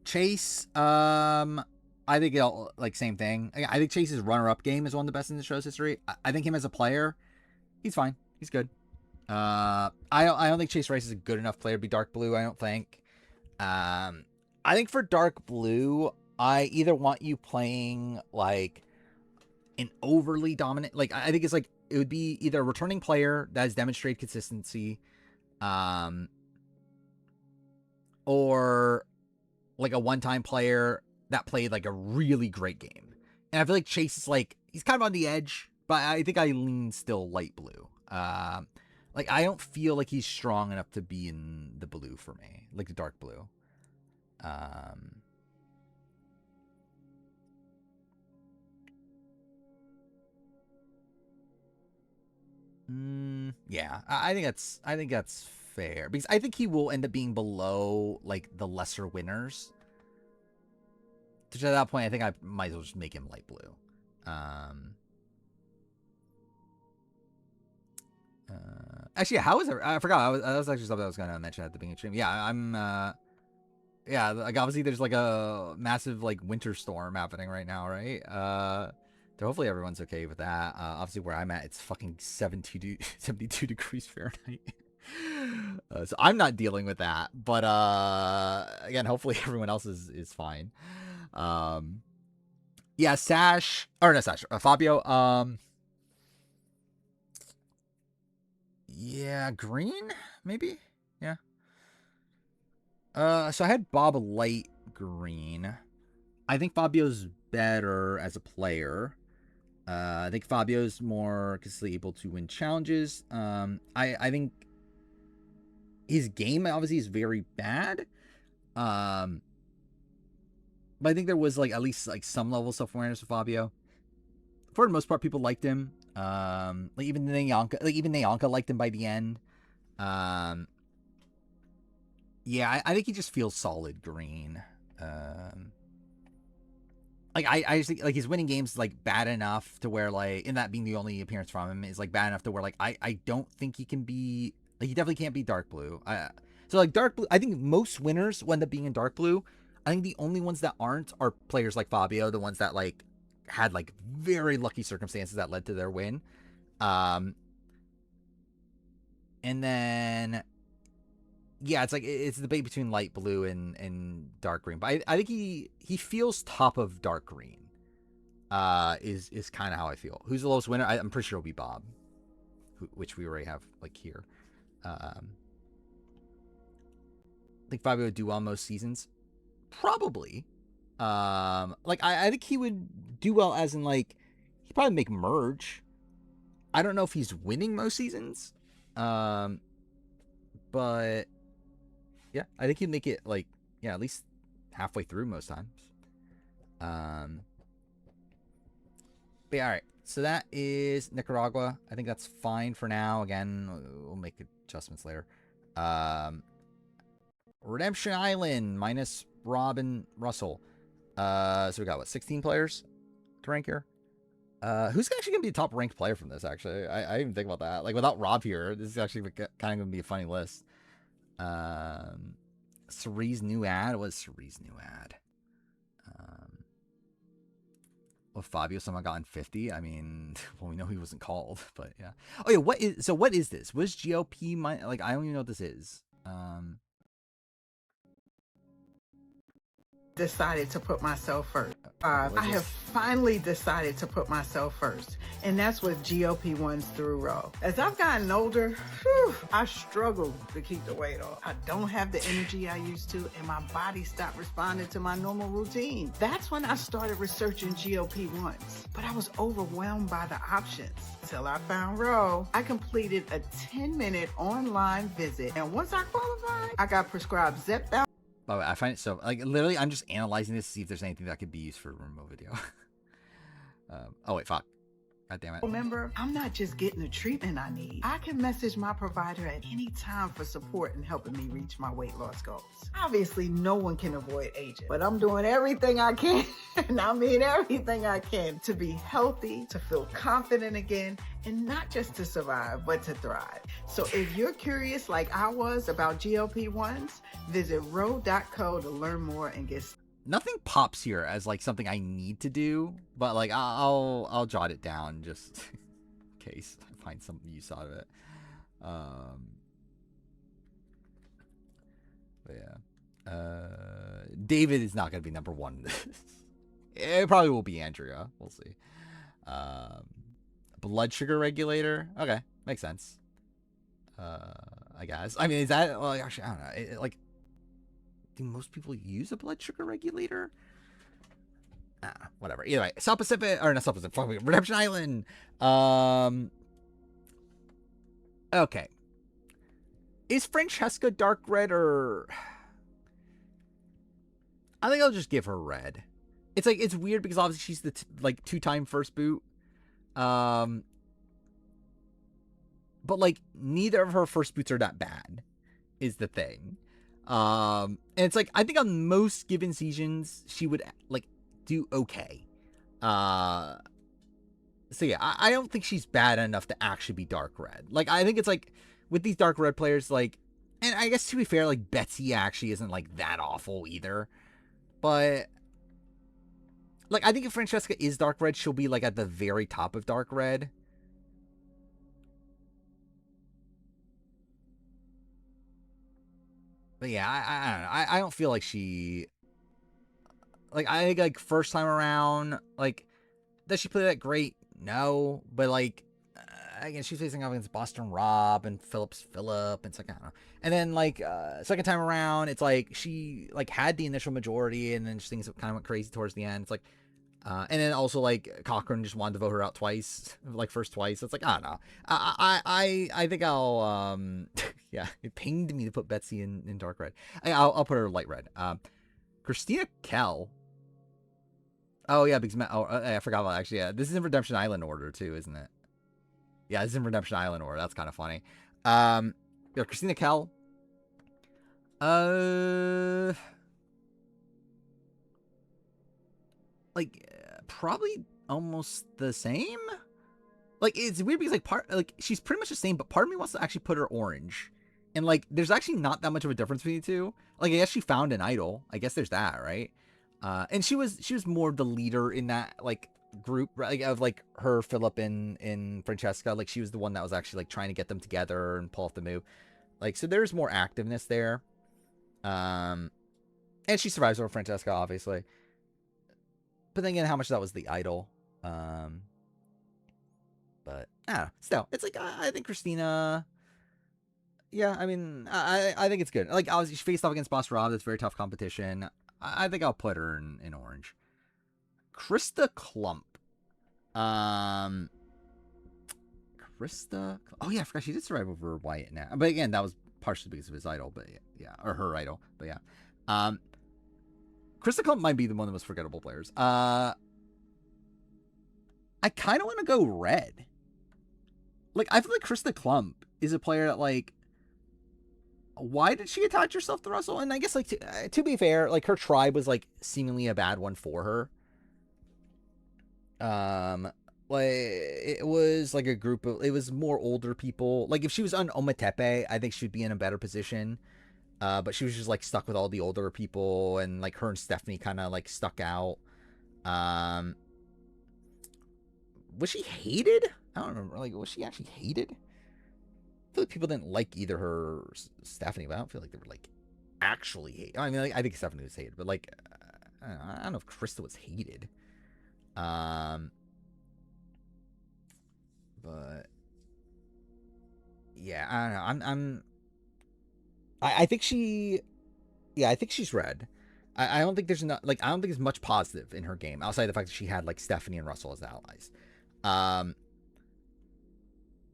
Chase, I think it'll like same thing. I think Chase's runner-up game is one of the best in the show's history. I think him as a player, he's fine. He's good. I don't think Chase Rice is a good enough player to be Dark Blue. I don't think. I think for Dark Blue, I either want you playing like an overly dominant, like I think it's like it would be either a returning player that has demonstrated consistency, or like a one-time player that played like a really great game. And I feel like Chase is like he's kind of on the edge, but I think I lean still light blue. Like I don't feel like he's strong enough to be in the blue for me, like the dark blue. Yeah, I think that's fair because I think he will end up being below like the lesser winners. Which at that point, I think I might as well just make him light blue. Actually, how is it? I forgot. That was actually something I was going to mention at the beginning of the stream. Yeah, I'm. Yeah, like obviously there's like a massive like winter storm happening right now, right? So hopefully everyone's okay with that. Obviously where I'm at, it's fucking 72 degrees Fahrenheit. So I'm not dealing with that. But again, hopefully everyone else is fine. Yeah, Fabio. Yeah, green, maybe? Yeah. So I had Bob light green. I think Fabio's better as a player. I think Fabio's more consistently able to win challenges. I think his game obviously is very bad. But I think there was like at least like some level of self-awareness with Fabio. For the most part, people liked him. Like even Nyanka liked him by the end. Yeah, I think he just feels solid green. Like I just think like his winning games like bad enough to where like, and that being the only appearance from him is like bad enough to where like I don't think he can be like, he definitely can't be dark blue. So like dark blue, I think most winners will end up being in dark blue. I think the only ones that aren't are players like Fabio, the ones that like had like very lucky circumstances that led to their win. And then yeah, it's like it's a debate between light blue and dark green. But I think he feels top of dark green. Is kind of how I feel. Who's the lowest winner? I'm pretty sure it'll be Bob, which we already have like here. I think Fabio would do well most seasons. Probably. Like I think he would do well as in like he'd probably make merge. I don't know if he's winning most seasons. But yeah, I think he'd make it like, yeah, at least halfway through most times. But yeah, all right. So that is Nicaragua. I think that's fine for now. Again, we'll make adjustments later. Redemption Island minus Robin Russell. So we got what, 16 players to rank here? Who's actually gonna be a top ranked player from this? Actually, I didn't even think about that. Like without Rob here, this is actually kind of gonna be a funny list. Cerie's new ad. What is Cerie's new ad? Well, Fabio somehow got in 50. I mean, well, we know he wasn't called, but yeah. Oh yeah, what is this? What is GOP? Like I don't even know what this is. Decided to put myself first. I have finally decided to put myself first, and that's what GOP ones through row. As I've gotten older, I struggle to keep the weight off. I don't have the energy I used to, and my body stopped responding to my normal routine. That's when I started researching GOP ones, but I was overwhelmed by the options. Till I found Row. I completed a 10-minute online visit, and once I qualified, I got prescribed Zepbound. Oh, I find it so, like, literally, I'm just analyzing this to see if there's anything that could be used for a remote video. Oh, wait, fuck. God damn it. Remember, I'm not just getting the treatment I need. I can message my provider at any time for support in helping me reach my weight loss goals. Obviously, no one can avoid aging, but I'm doing everything I can, and I mean everything I can, to be healthy, to feel confident again, and not just to survive, but to thrive. So if you're curious like I was about GLP-1s, visit Row.co to learn more and get nothing pops here as like something I need to do, but like I'll jot it down just in case I find some use out of it. But yeah, David is not going to be number one. It probably will be Andrea. We'll see. Blood sugar regulator. Okay, makes sense. I guess. I mean, is that, well, actually, I don't know. Like, do most people use a blood sugar regulator? whatever. Either way, South Pacific or not South Pacific, Redemption Island. Okay. Is Francesca dark red or? I think I'll just give her red. It's like it's weird because obviously she's the like 2-time first boot. But like neither of her first boots are that bad, is the thing. And it's like I think on most given seasons she would like do okay. So yeah, I don't think she's bad enough to actually be dark red. Like I think it's like with these dark red players, like, and I guess to be fair, like Betsy actually isn't like that awful either. But like I think if Francesca is dark red, she'll be like at the very top of dark red. But yeah, I don't know. I don't feel like she. Like I think like first time around, like does she play that great? No, but like again, she's facing off against Boston Rob and Phillips Phillip, and it's like I don't know. And then like second time around, it's like she like had the initial majority, and then things kind of went crazy towards the end. It's like, and then also like Cochran just wanted to vote her out twice, like first twice. It's like I don't know. I think I'll yeah, it pained me to put Betsy in dark red. I'll put her light red. Christina Kell. Oh yeah, because I forgot about actually. Yeah, this is in Redemption Island order too, isn't it? Yeah, this is in Redemption Island order. That's kind of funny. Yeah, Christina Kell. Like probably almost the same. Like it's weird because like she's pretty much the same, but part of me wants to actually put her orange. And like there's actually not that much of a difference between the two. Like I guess she found an idol. I guess there's that, right? And she was more the leader in that like group, right? Like of like her, Philip, and Francesca. Like she was the one that was actually like trying to get them together and pull off the move. Like so there's more activeness there. And she survives over Francesca, obviously. But then again, how much of that was the idol? But I don't know. Still, it's like I think Christina. Yeah, I mean, I think it's good. Like obviously she faced off against Boss Rob. That's very tough competition. I think I'll put her in orange. Krista Klump. Krista. Oh yeah, I forgot she did survive over Wyatt now. But again, that was partially because of his idol. But yeah, or her idol. But yeah. Krista Klump might be the one of the most forgettable players. I kind of want to go red. Like I feel like Krista Klump is a player that like. Why did she attach herself to Russell? And I guess, like, to be fair, like, her tribe was, like, seemingly a bad one for her. Like, it was, like, a group of, it was more older people. Like, if she was on Ometepe, I think she'd be in a better position. But she was just, like, stuck with all the older people, and, like, her and Stephanie kind of, like, stuck out. Was she hated? I don't remember. Like, was she actually hated? I feel like people didn't like either her or Stephanie, but I don't feel like they were like actually hated. I mean, like, I think Stephanie was hated, but like I don't know if Krista was hated. But yeah, I don't know. I think she, yeah, I think she's red. I don't think there's not like I don't think there's much positive in her game outside of the fact that she had like Stephanie and Russell as allies.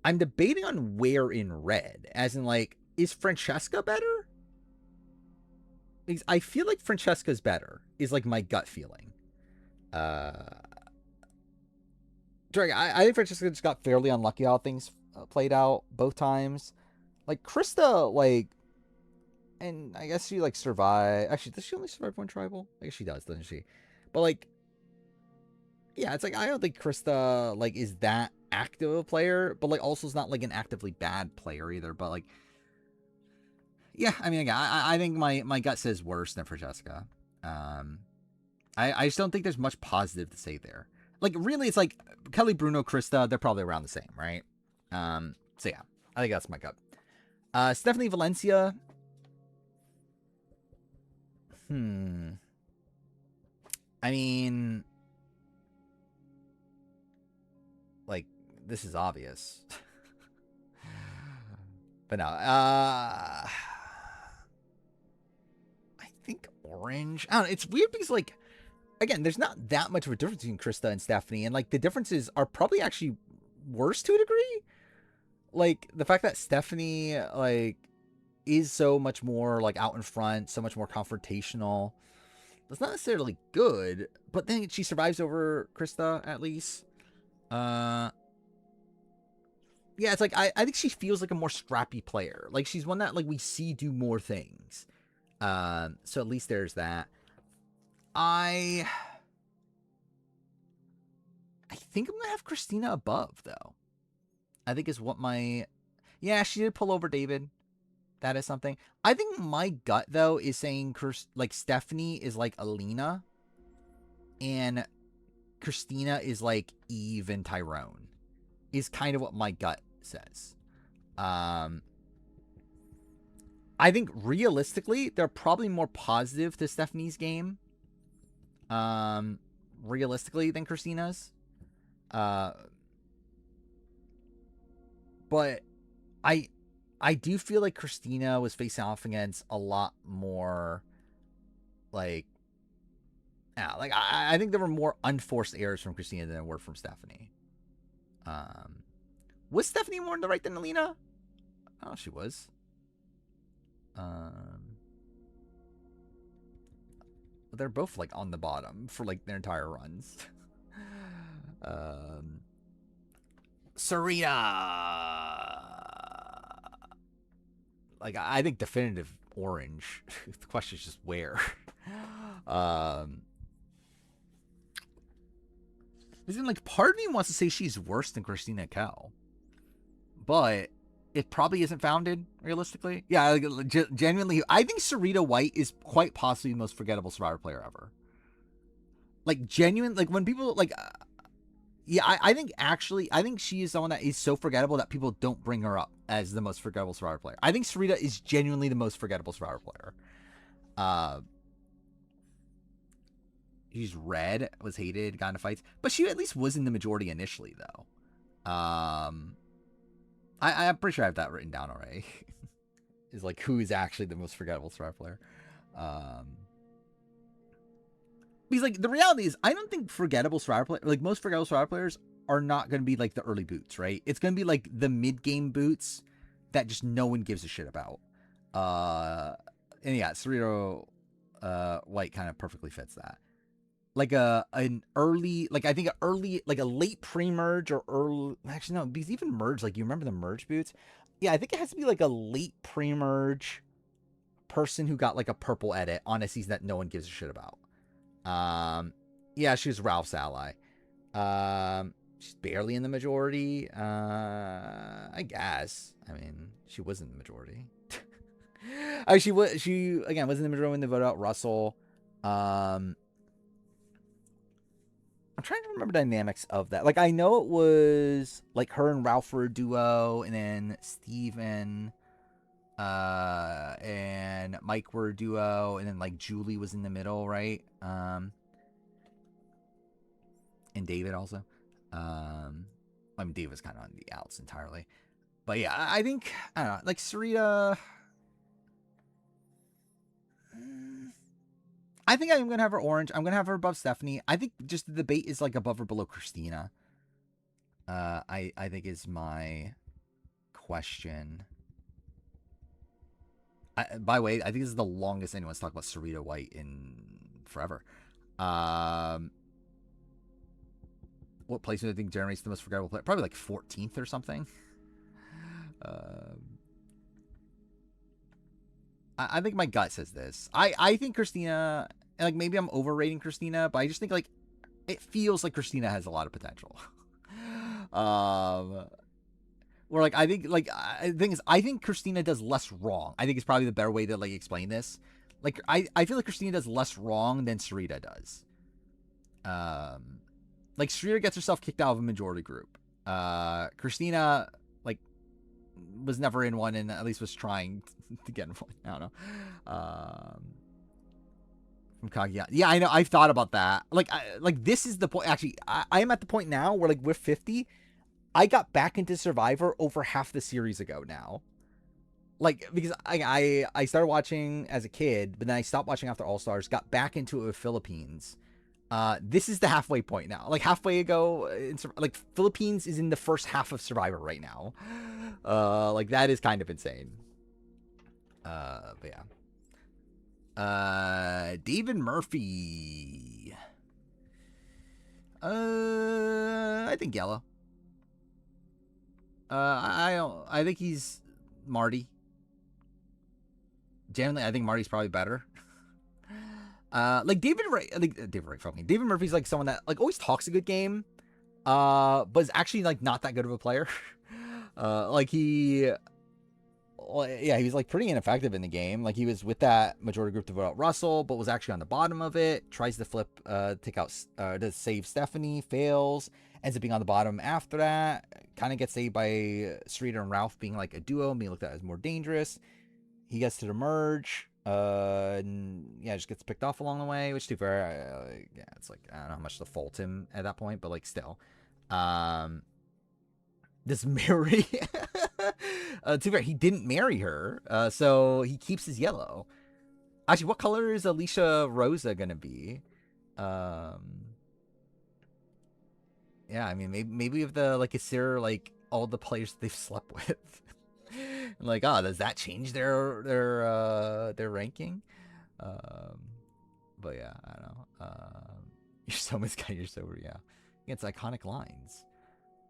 I'm debating on where in red, as in like, is Francesca better? Because I feel like Francesca's better, is like my gut feeling. I think Francesca just got fairly unlucky how things played out both times. Like Krista, like, and I guess she like survived. Actually, does she only survive one tribal? I guess she does, doesn't she? But like, yeah, it's like I don't think Krista like is that active a player, but like also is not like an actively bad player either. But like, yeah, I mean, I think my gut says worse than Francesca. I just don't think there's much positive to say there. Like really, it's like Kelly, Bruno, Krista, they're probably around the same, right? So yeah, I think that's my gut. Stephanie Valencia. I mean, like, this is obvious. But no, I think orange. I don't know, it's weird because, like, again, there's not that much of a difference between Krista and Stephanie, and like the differences are probably actually worse to a degree. Like the fact that Stephanie like is so much more like out in front, so much more confrontational. That's not necessarily good, but then she survives over Krista at least. Yeah, it's like I think she feels like a more scrappy player. Like she's one that like we see do more things. So at least there's that. I think I'm gonna have Christina above though. I think is what my she did pull over David. That is something. I think my gut though is saying like Stephanie is like Alina, and Christina is like Eve and Tyrone. Is kind of what my gut says. I think realistically, they're probably more positive to Stephanie's game. Realistically than Christina's. But I do feel like Christina was facing off against a lot more like I think there were more unforced errors from Christina than there were from Stephanie. Was Stephanie more in the right than Alina? Oh, she was. They're both like on the bottom for like their entire runs. Sarita. Like I think definitive orange. The question is just where. Isn't like part of me wants to say she's worse than Christina Kell, but it probably isn't founded realistically. Yeah, like, genuinely, I think Sarita White is quite possibly the most forgettable Survivor player ever. Like genuine, like when people like, I think she is someone that is so forgettable that people don't bring her up as the most forgettable Survivor player. I think Sarita is genuinely the most forgettable Survivor player. She's red, was hated, got into fights, but she at least was in the majority initially, though. I'm pretty sure I have that written down already. Is like who is actually the most forgettable Survivor player. Because like the reality is, I don't think forgettable Survivor player, like most forgettable Survivor players are not going to be like the early boots, right? It's going to be like the mid game boots that just no one gives a shit about. And yeah, Sarita White kind of perfectly fits that. Like an early, like I think like a late pre-merge or early, actually no, because even merge, like you remember the merge boots? Yeah, I think it has to be like a late pre-merge person who got like a purple edit on a season that no one gives a shit about. Yeah, she was Ralph's ally. She's barely in the majority. I guess. I mean, she was in the majority. She again was in the majority when they voted out Russell. I'm trying to remember the dynamics of that. Like, I know it was like her and Ralph were a duo, and then Steven and Mike were a duo, and then like Julie was in the middle, right? And David also. I mean, David was kind of on the outs entirely. But yeah, I think, I don't know, like Sarita. I think I'm going to have her orange. I'm going to have her above Stephanie. I think just the debate is like above or below Christina. I think is my question. By the way, I think this is the longest anyone's talked about Sarita White in forever. What place do I think generates the most forgettable player? Probably like 14th or something. I think my gut says this. I think Christina, like maybe I'm overrating Christina, but I just think like it feels like Christina has a lot of potential. Where like I think like the thing is I think Christina does less wrong. I think it's probably the better way to like explain this. Like I feel like Christina does less wrong than Sarita does. Like Sarita gets herself kicked out of a majority group. Christina like was never in one and at least was trying to get in one. I don't know. From Kaguya. Yeah, I know. I've thought about that. Like this is the point. Actually, I am at the point now where like we're 50. I got back into Survivor over half the series ago now. Like, because I started watching as a kid, but then I stopped watching after All Stars, got back into it with Philippines. This is the halfway point now. Like halfway ago, like Philippines is in the first half of Survivor right now. Like that is kind of insane. But yeah. David Murphy. I think yellow. I think he's Marty. Generally, I think Marty's probably better. Like David Murphy's like someone that like always talks a good game, but is actually like not that good of a player. Like he was like pretty ineffective in the game. Like he was with that majority group to vote out Russell, but was actually on the bottom of it. Tries to flip, take out, to save Stephanie, fails. Ends up being on the bottom after that. Kind of gets saved by Streeter and Ralph being like a duo, being looked at as more dangerous. He gets to the merge. And yeah, just gets picked off along the way, which to be fair, yeah, it's like I don't know how much to fault him at that point, but like still, this Mary, to be fair, he didn't marry her, so he keeps his yellow. Actually, what color is Alicia Rosa gonna be? Yeah, I mean maybe if the like consider like all the players they've slept with. Like, does that change their ranking? But yeah, I don't know. You're so misguided, you're so yeah. It's iconic lines.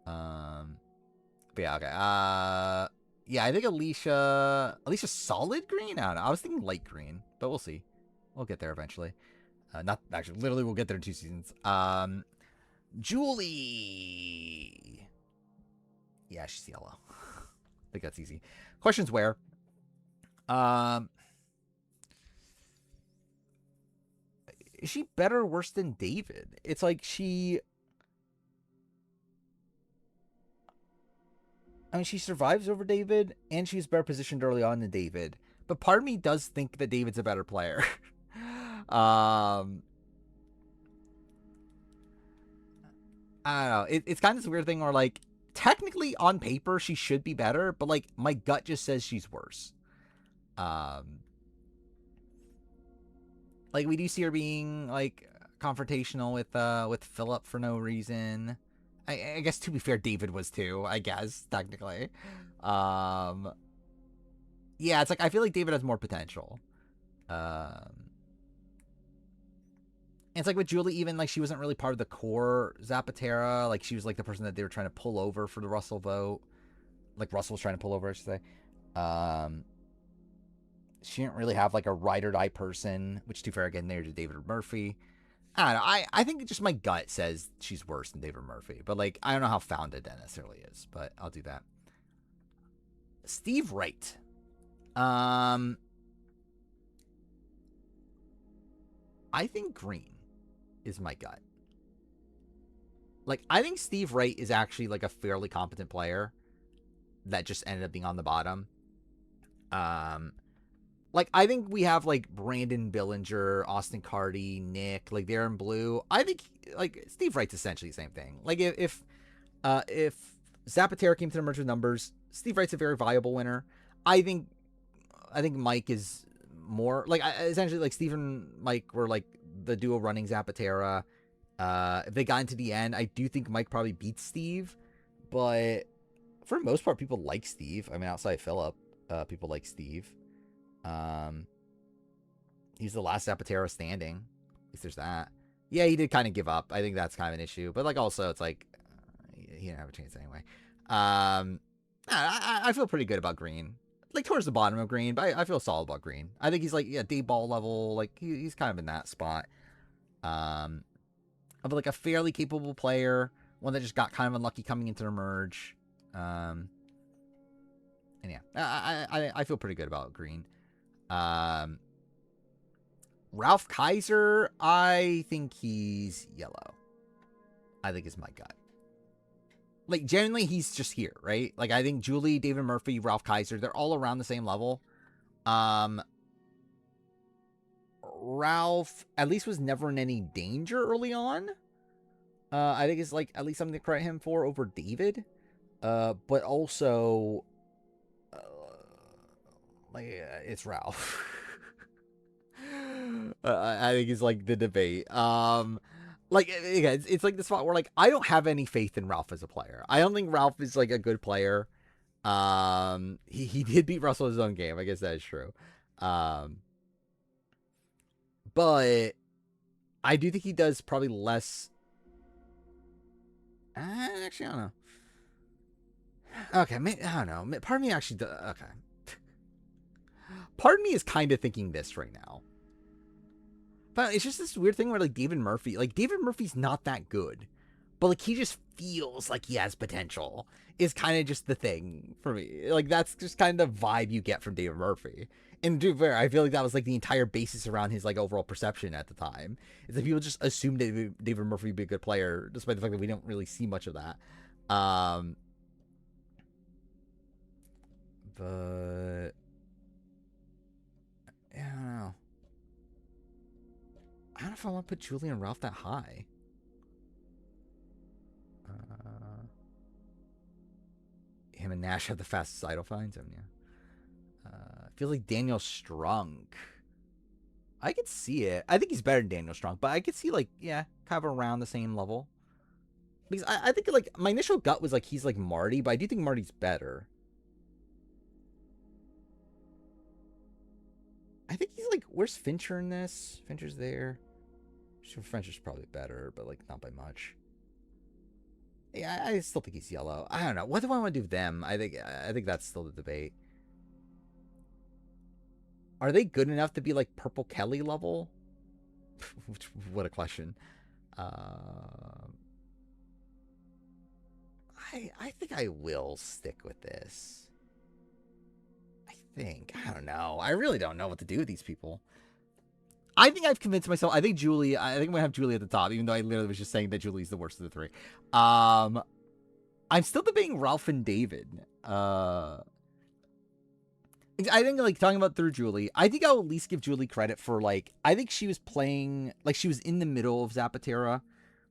But yeah, okay. Yeah, I think Alicia's solid green. I don't know. I was thinking light green, but we'll see. We'll get there eventually. Not actually, literally, we'll get there in 2 seasons. Julie. Yeah, she's yellow. I think that's easy. Questions where? Is she better or worse than David? It's like she survives over David, and she's better positioned early on than David. But part of me does think that David's a better player. I don't know. It's kind of this weird thing where, like, technically on paper she should be better, but like my gut just says she's worse. Like we do see her being like confrontational with Philip for no reason. I guess to be fair, David was too, I guess, technically. Yeah, it's like I feel like David has more potential. It's like with Julie, even like she wasn't really part of the core Zapatera. Like she was like the person that they were trying to pull over for the Russell vote. Like Russell was trying to pull over, I should say. She didn't really have like a ride or die person, which to be fair, again, there's David Murphy. I don't know. I think just my gut says she's worse than David Murphy, but like I don't know how founded that necessarily is, but I'll do that. Steve Wright. I think green is my gut. Like, I think Steve Wright is actually like a fairly competent player that just ended up being on the bottom. Like, I think we have like Brandon Billinger, Austin Carty, Nick, like they're in blue. I think like Steve Wright's essentially the same thing. Like if Zapatera came to the merge with numbers, Steve Wright's a very viable winner. I think Mike is more like essentially like Steve and Mike were like the duo running Zapatera. If they got into the end, I do think Mike probably beats Steve, but for the most part, people like Steve. I mean, outside Philip, people like Steve. He's the last Zapatera standing. At least there's that. Yeah, he did kind of give up. I think that's kind of an issue, but like also it's like he didn't have a chance anyway. I feel pretty good about green. Like towards the bottom of green, but I feel solid about green. I think he's like D-ball level. Like he's kind of in that spot. Of like a fairly capable player, one that just got kind of unlucky coming into the merge. And yeah, I feel pretty good about green. Ralph Kaiser, I think he's yellow. I think is my gut. Like, generally, he's just here, right? Like, I think Julie, David Murphy, Ralph Kaiser, they're all around the same level. Ralph, at least, was never in any danger early on. I think it's, like, at least something to credit him for over David. But also, like, it's Ralph. I think it's, like, the debate. like again, it's like the spot where like I don't have any faith in Ralph as a player. I don't think Ralph is like a good player. He did beat Russell in his own game. I guess that is true. But I do think he does probably less. Actually, I don't know. Okay, I don't know. Part of me actually does. Okay. Part of me is kind of thinking this right now. But it's just this weird thing where, like, David Murphy's not that good. But, like, he just feels like he has potential. Is kind of just the thing for me. Like, that's just kind of the vibe you get from David Murphy. And to be fair, I feel like that was, like, the entire basis around his, like, overall perception at the time. Is that people just assumed that David Murphy would be a good player, despite the fact that we don't really see much of that. But yeah, I don't know. I don't know if I want to put Julie and Ralph that high. Him and Nash have the fastest idle finds. I mean, yeah. I feel like Daniel Strunk. I could see it. I think he's better than Daniel Strunk, but I could see, like, yeah, kind of around the same level. Because I think, like, my initial gut was, like, he's like Marty, but I do think Marty's better. I think he's like, where's Fincher in this? Fincher's there. Sure, Fincher's probably better, but like not by much. Yeah, I still think he's yellow. I don't know. What do I want to do with them? I think that's still the debate. Are they good enough to be like Purple Kelly level? What a question. I think I will stick with this. I don't know. I really don't know what to do with these people. I think I've convinced myself. I think I'm going to have Julie at the top, even though I literally was just saying that Julie's the worst of the three. I'm still debating Ralph and David. I think, like, talking about through Julie, I think I'll at least give Julie credit for, like, I think she was playing, like, she was in the middle of Zapatera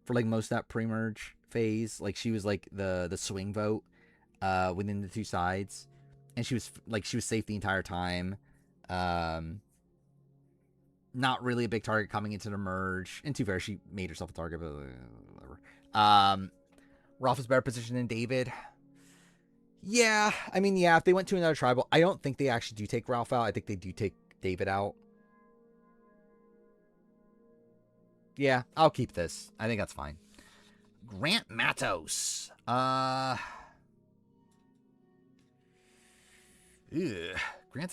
for, like, most of that pre-merge phase. Like, she was, like, the swing vote within the two sides. And she was safe the entire time. Not really a big target coming into the merge. And to be fair, she made herself a target, but whatever. Ralph is better positioned than David. Yeah, I mean, yeah, if they went to another tribal, I don't think they actually do take Ralph out. I think they do take David out. Yeah, I'll keep this. I think that's fine. Grant Matos. Grant's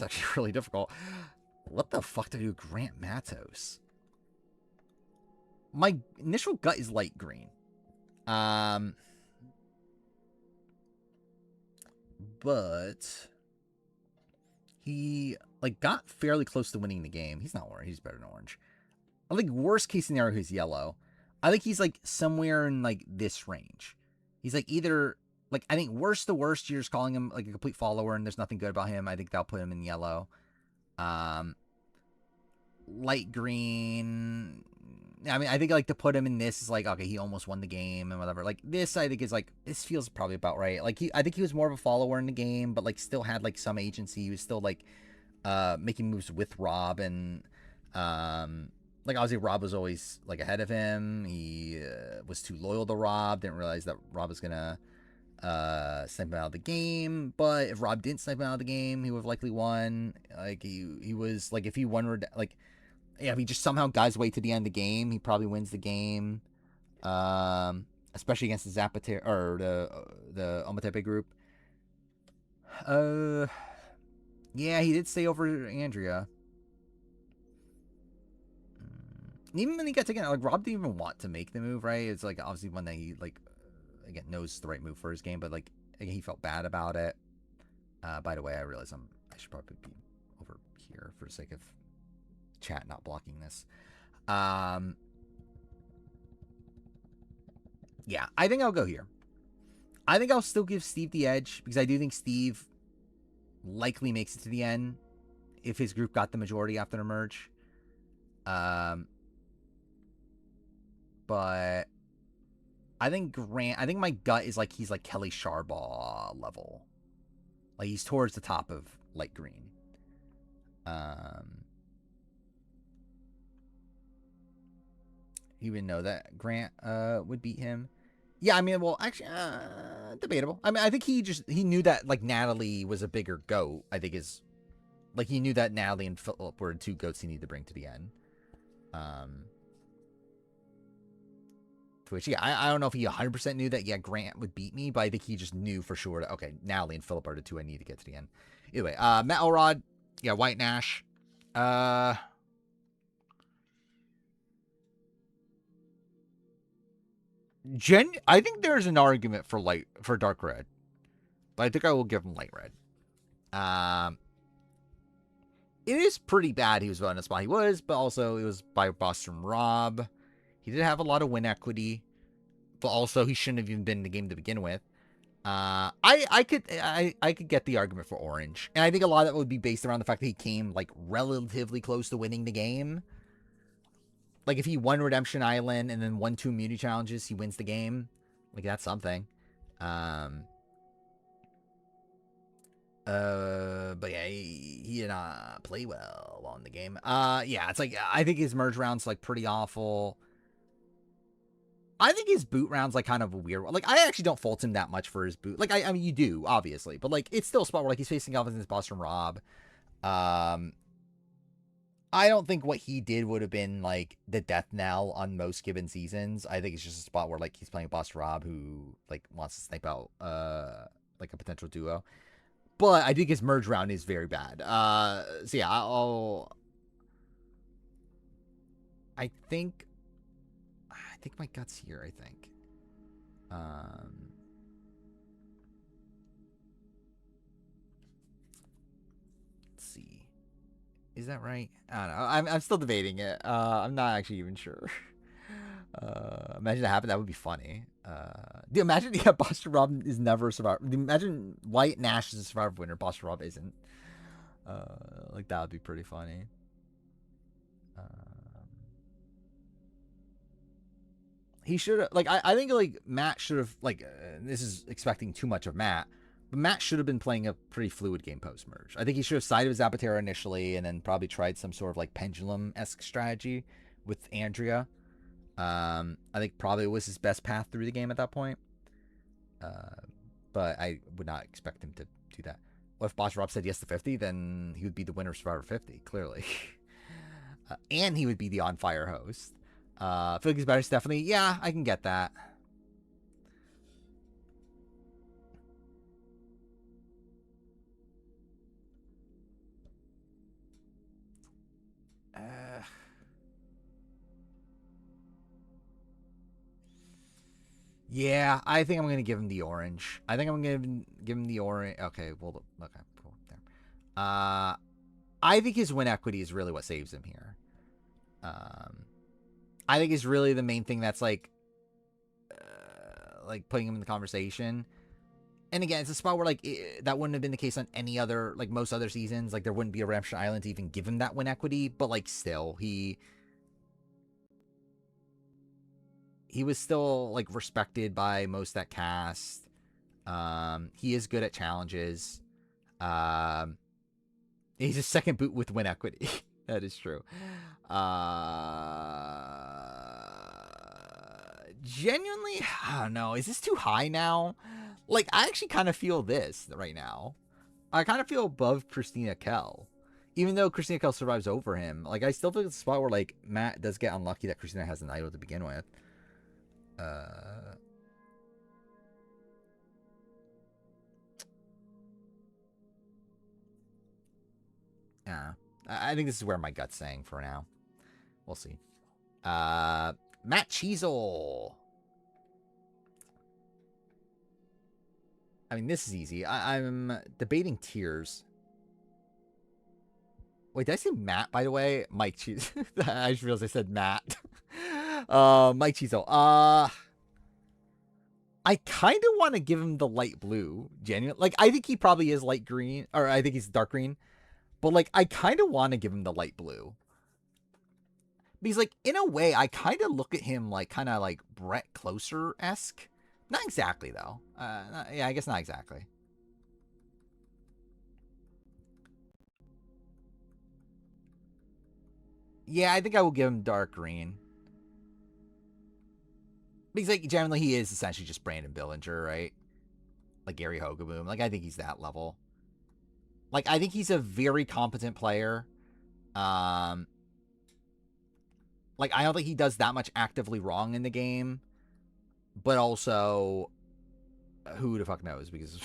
actually really difficult. What the fuck do I do with Grant Matos? My initial gut is light green. But he, like, got fairly close to winning the game. He's not orange. He's better than orange. I think worst case scenario, he's yellow. I think he's, like, somewhere in, like, this range. He's, like, either... Like, I think worst to worst, you're just calling him, like, a complete follower and there's nothing good about him. I think that'll put him in yellow. Light green. I mean, I think, like, to put him in this is, like, okay, he almost won the game and whatever. Like, this, I think, is, like, this feels probably about right. Like, I think he was more of a follower in the game, but, like, still had, like, some agency. He was still, like, making moves with Rob and, like, obviously, Rob was always, like, ahead of him. He was too loyal to Rob. Didn't realize that Rob was gonna snipe him out of the game, but if Rob didn't snipe him out of the game, he would have likely won. Like, he was, like, if he won, like, yeah, if he just somehow got his way to the end of the game, he probably wins the game. Especially against the Zapatera, or the Ometepe group. Yeah, he did stay over Andrea. Even when he got taken out, like, Rob didn't even want to make the move, right? It's, like, obviously one that he, like, again, knows the right move for his game, but, like, again, he felt bad about it. By the way, I realize I should probably be over here for the sake of chat not blocking this. Yeah, I think I'll go here. I think I'll still give Steve the edge, because I do think Steve likely makes it to the end if his group got the majority after the merge. But I think my gut is, like, he's like Kelly Sharbaugh level. Like, he's towards the top of light green. he would know that Grant would beat him. Yeah, I mean, well, actually, debatable. I mean, I think he knew that like Natalie was a bigger goat. I think he knew that Natalie and Philip were 2 goats he needed to bring to the end. Which, yeah, I don't know if he 100% knew that, yeah, Grant would beat me, but I think he just knew for sure that, okay, Natalie and Philip are the 2 I need to get to the end. Either way, Matt Elrod, yeah, White Nash. I think there's an argument for Dark Red, but I think I will give him Light Red. It is pretty bad he was in the spot he was, but also it was by Boston Rob. He did have a lot of win equity, but also he shouldn't have even been in the game to begin with. I could get the argument for Orange, and I think a lot of that would be based around the fact that he came like relatively close to winning the game. Like if he won Redemption Island and then won 2 immunity challenges, he wins the game. Like that's something. But yeah, he did not play well on the game. Yeah, it's like I think his merge round's like pretty awful. I think his boot round's like kind of a weird one. Like I actually don't fault him that much for his boot. Like I mean you do obviously, but like it's still a spot where like he's facing off against Boston Rob. I don't think what he did would have been like the death knell on most given seasons. I think it's just a spot where like he's playing Boston Rob who like wants to snipe out like a potential duo. But I think his merge round is very bad. So yeah, I think my gut's here, I think. Let's see. Is that right? I don't know. I'm still debating it. I'm not actually even sure. Imagine that happened. That would be funny. Dude, imagine Boston Rob is never a survivor. Imagine White Nash is a survivor winner. Boston Rob isn't. Like that would be pretty funny. He should have I think like Matt should have this is expecting too much of Matt, but Matt should have been playing a pretty fluid game post merge. I think he should have sided with Zapatero initially and then probably tried some sort of like pendulum-esque strategy with Andrea. I think probably was his best path through the game at that point. But I would not expect him to do that. Well, if Boss Rob said yes to 50, then he would be the winner of Survivor 50, clearly. And he would be the on fire host. I feel like he's better, Stephanie. Yeah, I can get that. Yeah, I think I'm going to give him the orange. I think I'm going to give him the orange. Okay, well, okay, cool. There. I think his win equity is really what saves him here. I think it's really the main thing that's like putting him in the conversation. And again, it's a spot where like that wouldn't have been the case on any other, like most other seasons. Like there wouldn't be a Redemption Island to even give him that win equity. But like still, he was still like respected by most of that cast. He is good at challenges. He's a second boot with win equity. That is true. Genuinely, I don't know. Is this too high now? Like, I actually kind of feel this right now. I kind of feel above Christina Kell. Even though Christina Kell survives over him. Like, I still feel it's a spot where, like, Matt does get unlucky that Christina has an idol to begin with. Yeah. I think this is where my gut's saying for now. We'll see. Matt Cheezel. I mean, this is easy. I'm debating tiers. Wait, did I say Matt, by the way? Mike Cheezel. I just realized I said Matt. Mike Cheezel. I kind of want to give him the light blue. Genuine. Like, I think he probably is light green. Or I think he's dark green. But, like, I kind of want to give him the light blue. Because, like, in a way, I kind of look at him like, kind of like Brett Closer-esque. Not exactly, though. Yeah, I guess not exactly. Yeah, I think I will give him dark green. Because like generally he is essentially just Brandon Billinger, right? Like Gary Hogaboom. Like I think he's that level. Like I think he's a very competent player. Like I don't think he does that much actively wrong in the game, but also who the fuck knows? Because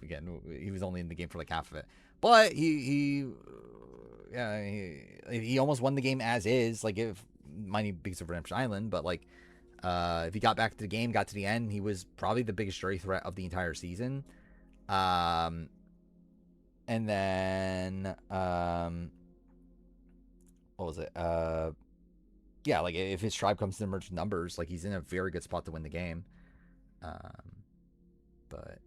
again, he was only in the game for like half of it. But he almost won the game as is. Like if mining because of Redemption Island, but like if he got back to the game, got to the end, he was probably the biggest jury threat of the entire season. And then what was it? Yeah, like if his tribe comes to the merged numbers, like he's in a very good spot to win the game. But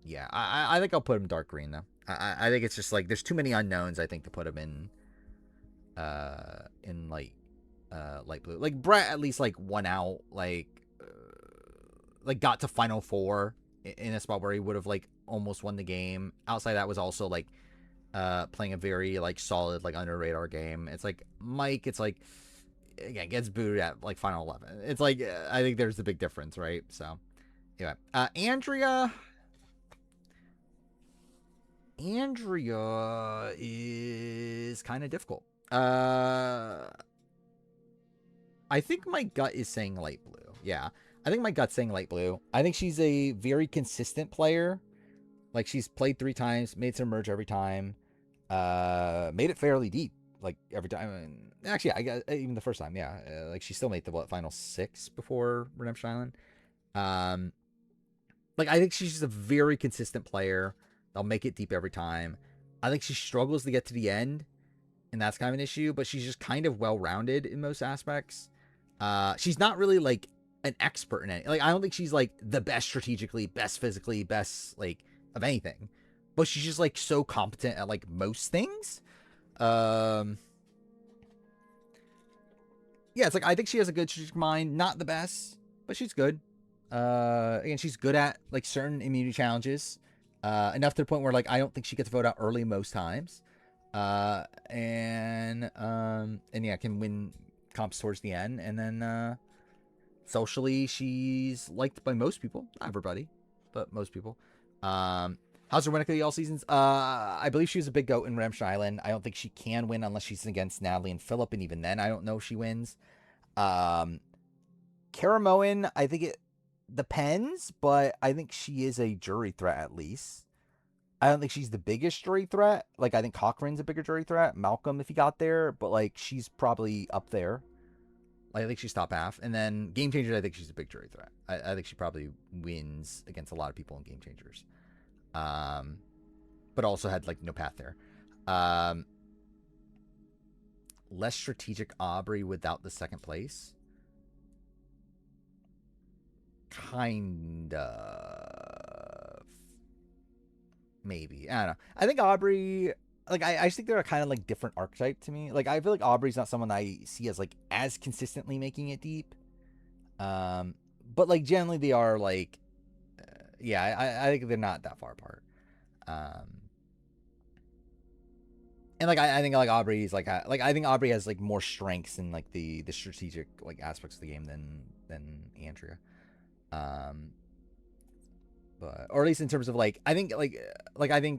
yeah, I think I'll put him dark green though. I think it's just like there's too many unknowns. I think to put him in light blue. Like Brett at least like won out, like got to Final Four in a spot where he would have like almost won the game. Outside that was also like playing a very like solid like under radar game. It's like Mike, it's like again gets booed at like final 11. It's like I think there's a big difference, right? So anyway, Andrea is kind of difficult. I think my gut is saying light blue. Yeah, I think my gut's saying light blue. I think she's a very consistent player. Like she's played 3 times, made some merge every time, made it fairly deep like every time. And actually, I got even the first time, yeah. Like she still made the final 6 before Redemption Island. Like I think she's just a very consistent player. They'll make it deep every time. I think she struggles to get to the end, and that's kind of an issue. But she's just kind of well-rounded in most aspects. She's not really like an expert in it. Like I don't think she's like the best strategically, best physically, best like of anything, but she's just like so competent at like most things. Yeah, it's like I think she has a good strategic mind, not the best, but she's good. Again, she's good at like certain immunity challenges, enough to the point where like I don't think she gets voted out early most times. And yeah, can win comps towards the end, and then socially she's liked by most people, not everybody, but most people. How's her Winnica all seasons? I believe she was a big goat in Redemption Island. I don't think she can win unless she's against Natalie and Philip, and even then I don't know if she wins. Kara Moen, I think it depends, but I think she is a jury threat at least. I don't think she's the biggest jury threat. Like I think Cochrane's a bigger jury threat. Malcolm, if he got there, but like she's probably up there. Like, I think she's top half. And then Game Changers, I think she's a big jury threat. I think she probably wins against a lot of people in Game Changers. But also had like no path there. Less strategic Aubrey without the second place. Kind of. Maybe. I don't know. I think Aubrey, like, I just think they're a kind of like different archetype to me. Like, I feel like Aubrey's not someone I see as like as consistently making it deep. But like generally they are like, yeah, I think they're not that far apart. And like I think like Aubrey's like I think Aubrey has like more strengths in like the strategic like aspects of the game than Andrea. But or at least in terms of like I think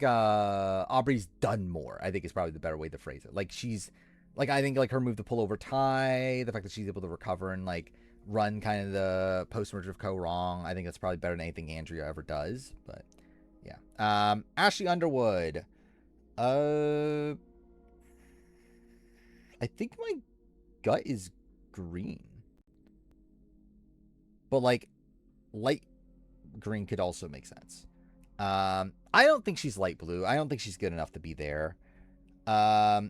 Aubrey's done more, I think is probably the better way to phrase it. Like she's like I think like her move to pull over Ty, the fact that she's able to recover and like run kind of the post merger of Co wrong, I think that's probably better than anything Andrea ever does. But yeah. Ashley Underwood. I think my gut is green. But like light green could also make sense. I don't think she's light blue. I don't think she's good enough to be there. I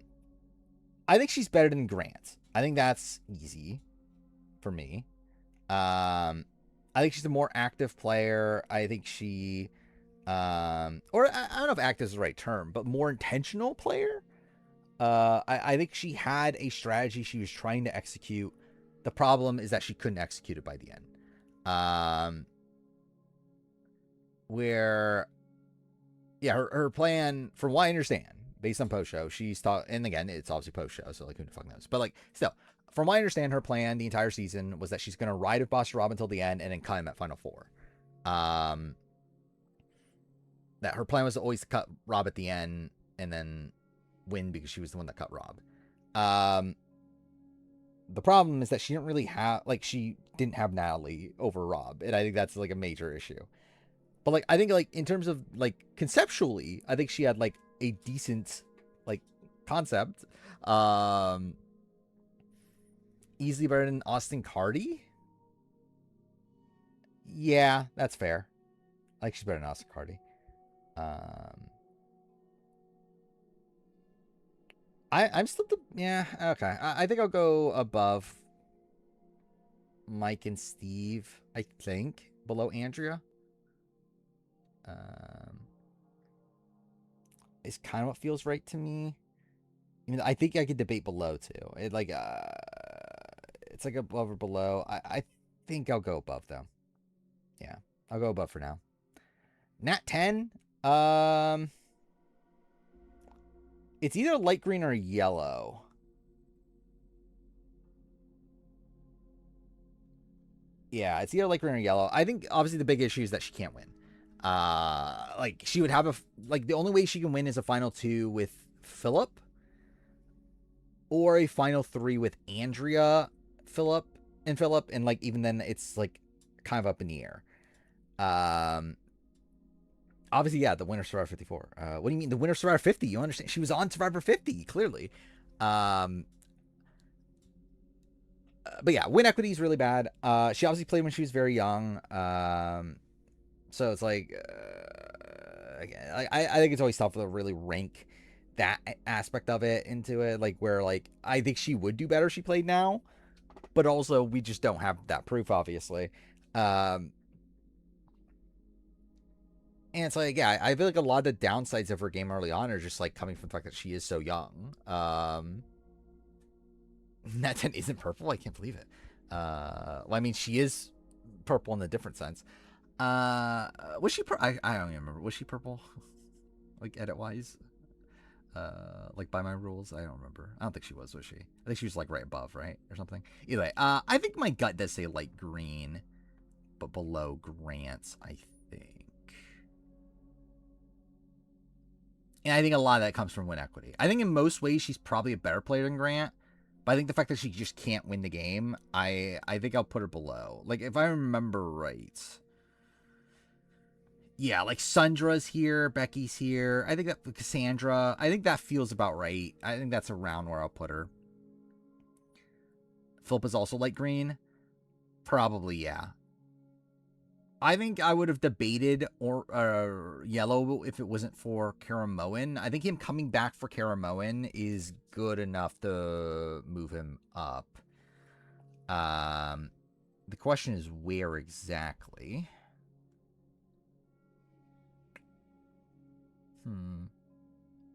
think she's better than Grant. I think that's easy for me. I think she's a more active player. I think she or I don't know if active is the right term, but more intentional player. I think she had a strategy she was trying to execute. The problem is that she couldn't execute it by the end. Where, yeah, her plan, from what I understand, based on post show, she's taught, and again, it's obviously post show, so like who the fuck knows? But like, still, from what I understand, her plan the entire season was that she's going to ride with Boss Rob until the end and then cut him at Final Four. That her plan was to always cut Rob at the end and then win because she was the one that cut Rob. The problem is that she didn't have Natalie over Rob, and I think that's like a major issue. But like I think like in terms of like conceptually, I think she had like a decent like concept. Easily better than Austin Cardi. Yeah, that's fair. Like she's better than Austin Cardi. I'm still yeah, okay. I think I'll go above Mike and Steve, I think. Below Andrea. Is kind of what feels right to me. I mean, I think I could debate below too. It's like above or below. I think I'll go above though. Yeah, I'll go above for now. Nat 10. It's either light green or yellow. Yeah, it's either light green or yellow. I think obviously the big issue is that she can't win. Like she would have the only way she can win is a final 2 with Philip, or a final 3 with Andrea, Philip, and like even then it's like kind of up in the air. Obviously, yeah, the winner Survivor 54. What do you mean the winner Survivor 50? You understand? She was on Survivor 50, clearly. But yeah, win equity is really bad. She obviously played when she was very young. So it's like, I think it's always tough to really rank that aspect of it into it. Like where like I think she would do better if she played now, but also we just don't have that proof, obviously. And it's like, yeah, I feel like a lot of the downsides of her game early on are just like coming from the fact that she is so young. Nat 10 isn't purple. I can't believe it. Well, I mean, she is purple in a different sense. Was she? I don't even remember. Was she purple? Like edit wise? Like by my rules, I don't remember. I don't think she was she? I think she was like right above, right, or something. Either way, I think my gut does say light green, but below Grant's, I think. And I think a lot of that comes from win equity. I think in most ways she's probably a better player than Grant. But I think the fact that she just can't win the game, I think I'll put her below. Like, if I remember right. Yeah, like Sundra's here, Becky's here. I think that Cassandra, I think that feels about right. I think that's around where I'll put her. Philip is also light green. Probably, yeah. I think I would have debated or yellow if it wasn't for Karamoan. I think him coming back for Karamoan is good enough to move him up. The question is where exactly.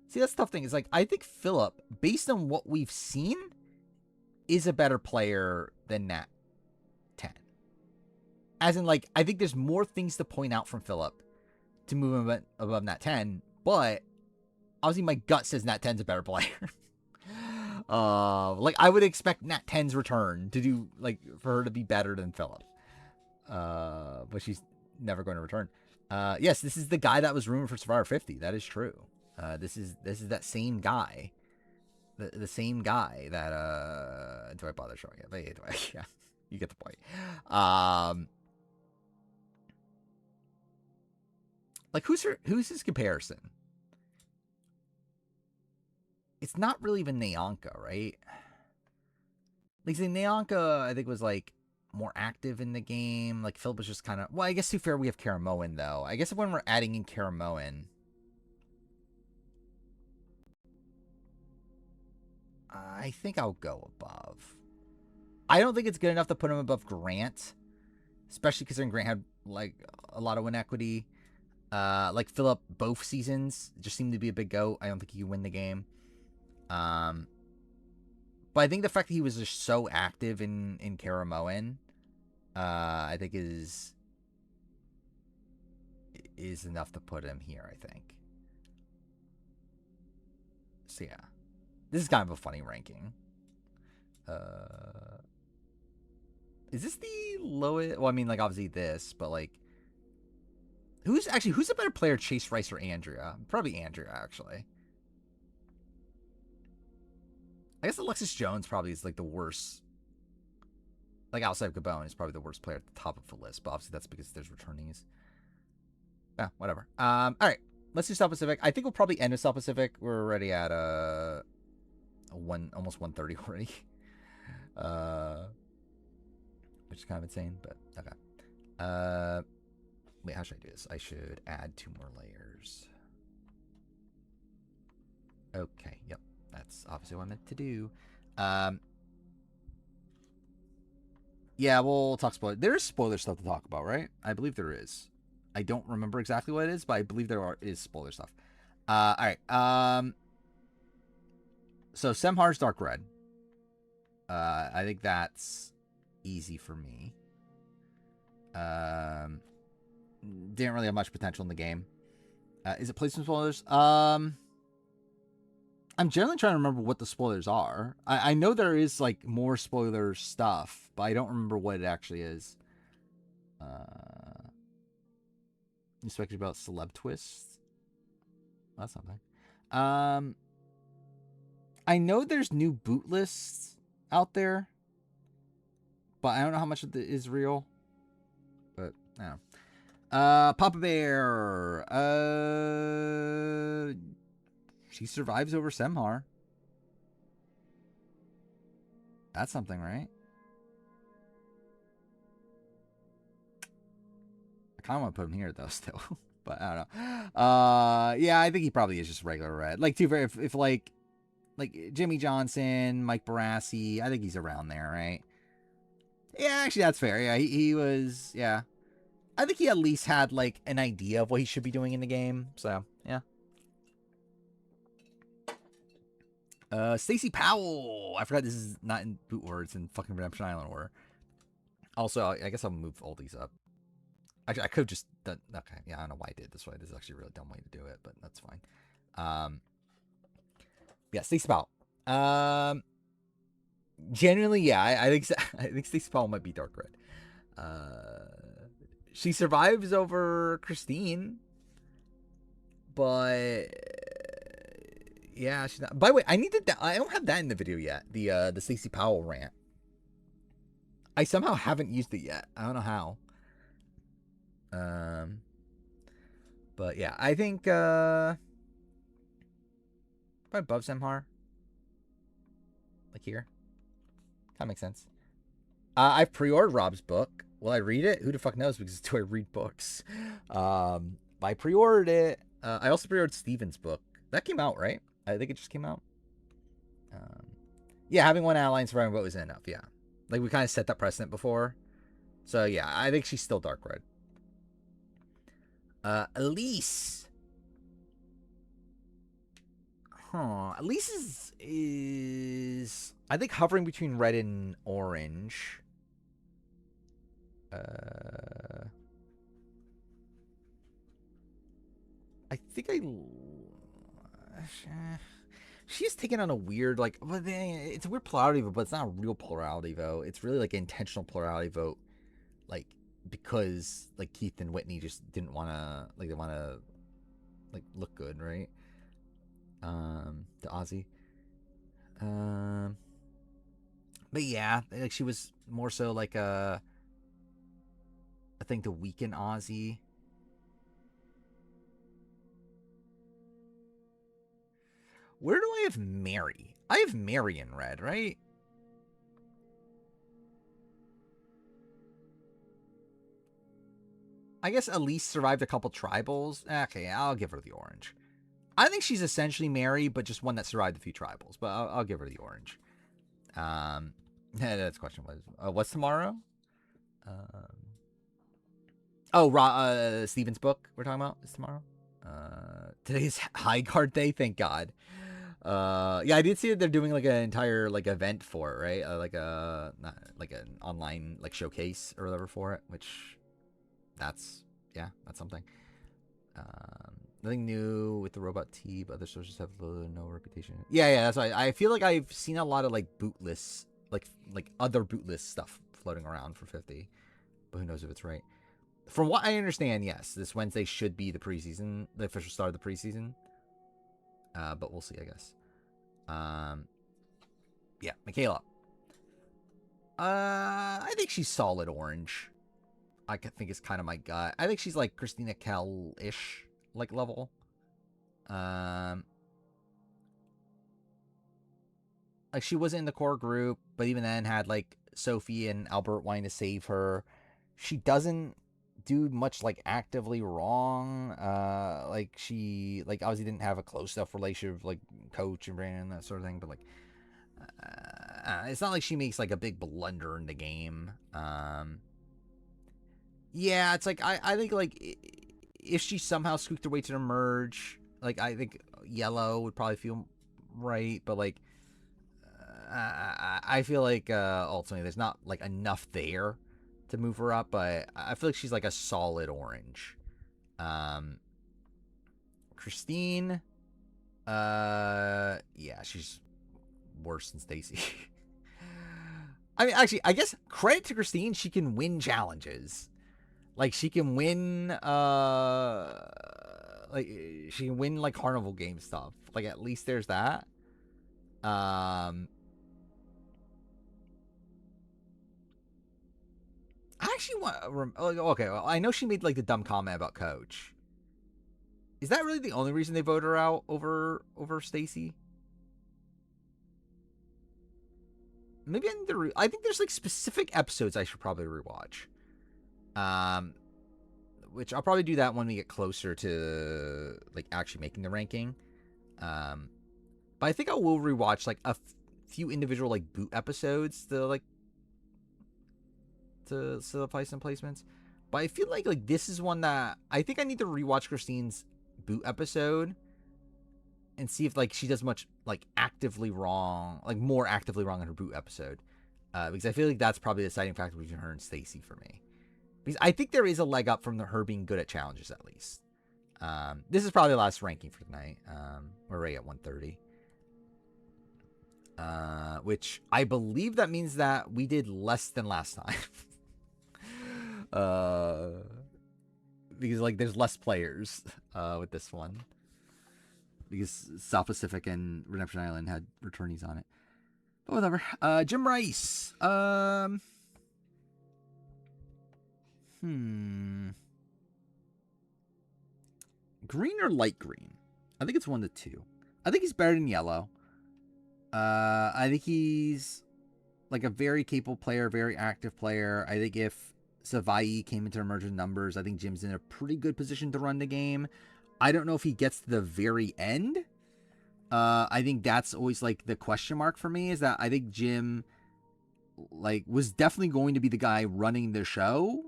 See, that's the tough thing. Is like I think Philip, based on what we've seen, is a better player than Nat 10. As in, like, I think there's more things to point out from Philip to move him above Nat 10, but obviously my gut says Nat 10's a better player. Like, I would expect Nat 10's return to do, like, for her to be better than Philip. But she's never going to return. Yes, this is the guy that was rumored for Survivor 50. That is true. This is that same guy. The same guy that, do I bother showing it? But yeah, you get the point. Like, who's his comparison? It's not really even Nyanka, right? Like, Nyanka, I think, was, like, more active in the game. Like, Philip was just kind of... Well, I guess, to be fair, we have Karamoan, though. I guess when we're adding in Karamoan... I think I'll go above. I don't think it's good enough to put him above Grant. Especially considering Grant had, like, a lot of win equity. Like Philip, both seasons just seemed to be a big goat. I don't think he can win the game. But I think the fact that he was just so active in Karamoan, I think is enough to put him here, I think. So yeah, this is kind of a funny ranking. Is this the lowest? Well, I mean, like, obviously this, but, like, who's a better player, Chase Rice or Andrea? Probably Andrea, actually. I guess Alexis Jones probably is, like, the worst. Like, outside of Gabon, is probably the worst player at the top of the list, but obviously that's because there's returnees. Yeah, whatever. All right, let's do South Pacific. I think we'll probably end with South Pacific. We're already at almost 1:30 already. Which is kind of insane, but okay. Wait, how should I do this? I should add 2 more layers. Okay, yep. That's obviously what I meant to do. Yeah, we'll talk spoiler. There is spoiler stuff to talk about, right? I believe there is. I don't remember exactly what it is, but I believe there is spoiler stuff. All right. So Semhar's Dark Red. I think that's easy for me. Didn't really have much potential in the game. Is it placement spoilers? I'm generally trying to remember what the spoilers are. I know there is, like, more spoiler stuff, but I don't remember what it actually is. You speculated about celeb twists? That's something. I know there's new boot lists out there, but I don't know how much of it is real. But, I don't know. Papa Bear. She survives over Semhar. That's something, right? I kind of want to put him here, though, still. But I don't know. Yeah, I think he probably is just regular red. Like, if like Jimmy Johnson, Mike Barassi, I think he's around there, right? Yeah, actually, that's fair. Yeah, he was, yeah. I think he at least had, like, an idea of what he should be doing in the game. So, yeah. Stacey Powell. I forgot this is not in boot order. It's in fucking Redemption Island order. Also, I guess I'll move all these up. Actually, I could have just done... Okay, yeah, I don't know why I did it this way. This is actually a really dumb way to do it, but that's fine. Yeah, Stacey Powell. Genuinely, yeah, I think Stacey Powell might be dark red. She survives over Christine, but... Yeah, she's not. By the way, I don't have that in the video yet. The Stacey Powell rant. I somehow haven't used it yet. I don't know how. But yeah, I think probably above Semhar. Like here. That makes sense. I pre-ordered Rob's book. Will I read it? Who the fuck knows? Because do I read books? But I pre-ordered it. I also pre-ordered Steven's book. That came out, right? I think it just came out. Yeah, having one ally surviving vote was enough. Yeah, like we kind of set that precedent before. So yeah, I think she's still dark red. Elise. Elise is I think hovering between red and orange. I think she's taken on a weird, like, it's a weird plurality vote, but it's not a real plurality vote. It's really like an intentional plurality vote, like, because like Keith and Whitney just didn't want to, like, they want to, like, look good, right? The Aussie. But yeah, like, she was more so like I think the weekend Aussie. Where do I have Mary? I have Mary in red, right? I guess Elise survived a couple tribals. Okay, I'll give her the orange. I think she's essentially Mary, but just one that survived a few tribals. But I'll give her the orange. That's question was, what's tomorrow? Steven's book we're talking about is tomorrow. Today's High Guard Day, thank God. Yeah, I did see that they're doing like an entire like event for it, right? Like an online like showcase or whatever for it, which that's something. Nothing new with the robot T, but other sources have little or no reputation. Yeah, that's why I feel like I've seen a lot of like bootless like other bootless stuff floating around for 50, but who knows if it's right. From what I understand, yes, this Wednesday should be the preseason, the official start of the preseason. But we'll see, I guess. Yeah, Michaela. I think she's solid orange. I think it's kind of my gut. I think she's like Christina Kell-ish, like level. Like she wasn't in the core group, but even then had like Sophie and Albert wanting to save her. She doesn't do much like actively wrong. Like she like obviously didn't have a close enough relationship with like coach and Brandon and that sort of thing, but like it's not like she makes like a big blunder in the game. Yeah, it's like I think like if she somehow squeaked her way to the merge, like I think yellow would probably feel right, but like I feel like ultimately there's not like enough there to move her up, but I feel like she's like a solid orange. Christine, yeah, she's worse than Stacy. I mean, actually, I guess credit to Christine, she can win challenges. Like she can win, like she can win like carnival game stuff. Like at least there's that. I actually want. Okay, well, I know she made like the dumb comment about Coach. Is that really the only reason they voted her out over Stacy? Maybe I need to. I think there's like specific episodes I should probably rewatch. Which I'll probably do that when we get closer to like actually making the ranking. But I think I will rewatch like a few individual like boot episodes to solidify some placements. But I feel like this is one that I think I need to rewatch Christine's boot episode and see if like she does much like actively wrong, like more actively wrong in her boot episode. Because I feel like that's probably the deciding factor between her and Stacy for me. Because I think there is a leg up from her being good at challenges at least. This is probably the last ranking for tonight. We're right at 130. Which I believe that means that we did less than last time. Because like there's less players with this one. Because South Pacific and Redemption Island had returnees on it. But whatever. Jim Rice. Green or light green? I think it's 1 to 2. I think he's better than yellow. I think he's like a very capable player, very active player. I think if Savai came into emergent numbers, I think Jim's in a pretty good position to run the game. I don't know if he gets to the very end. I think that's always like the question mark for me, is that I think Jim like was definitely going to be the guy running the show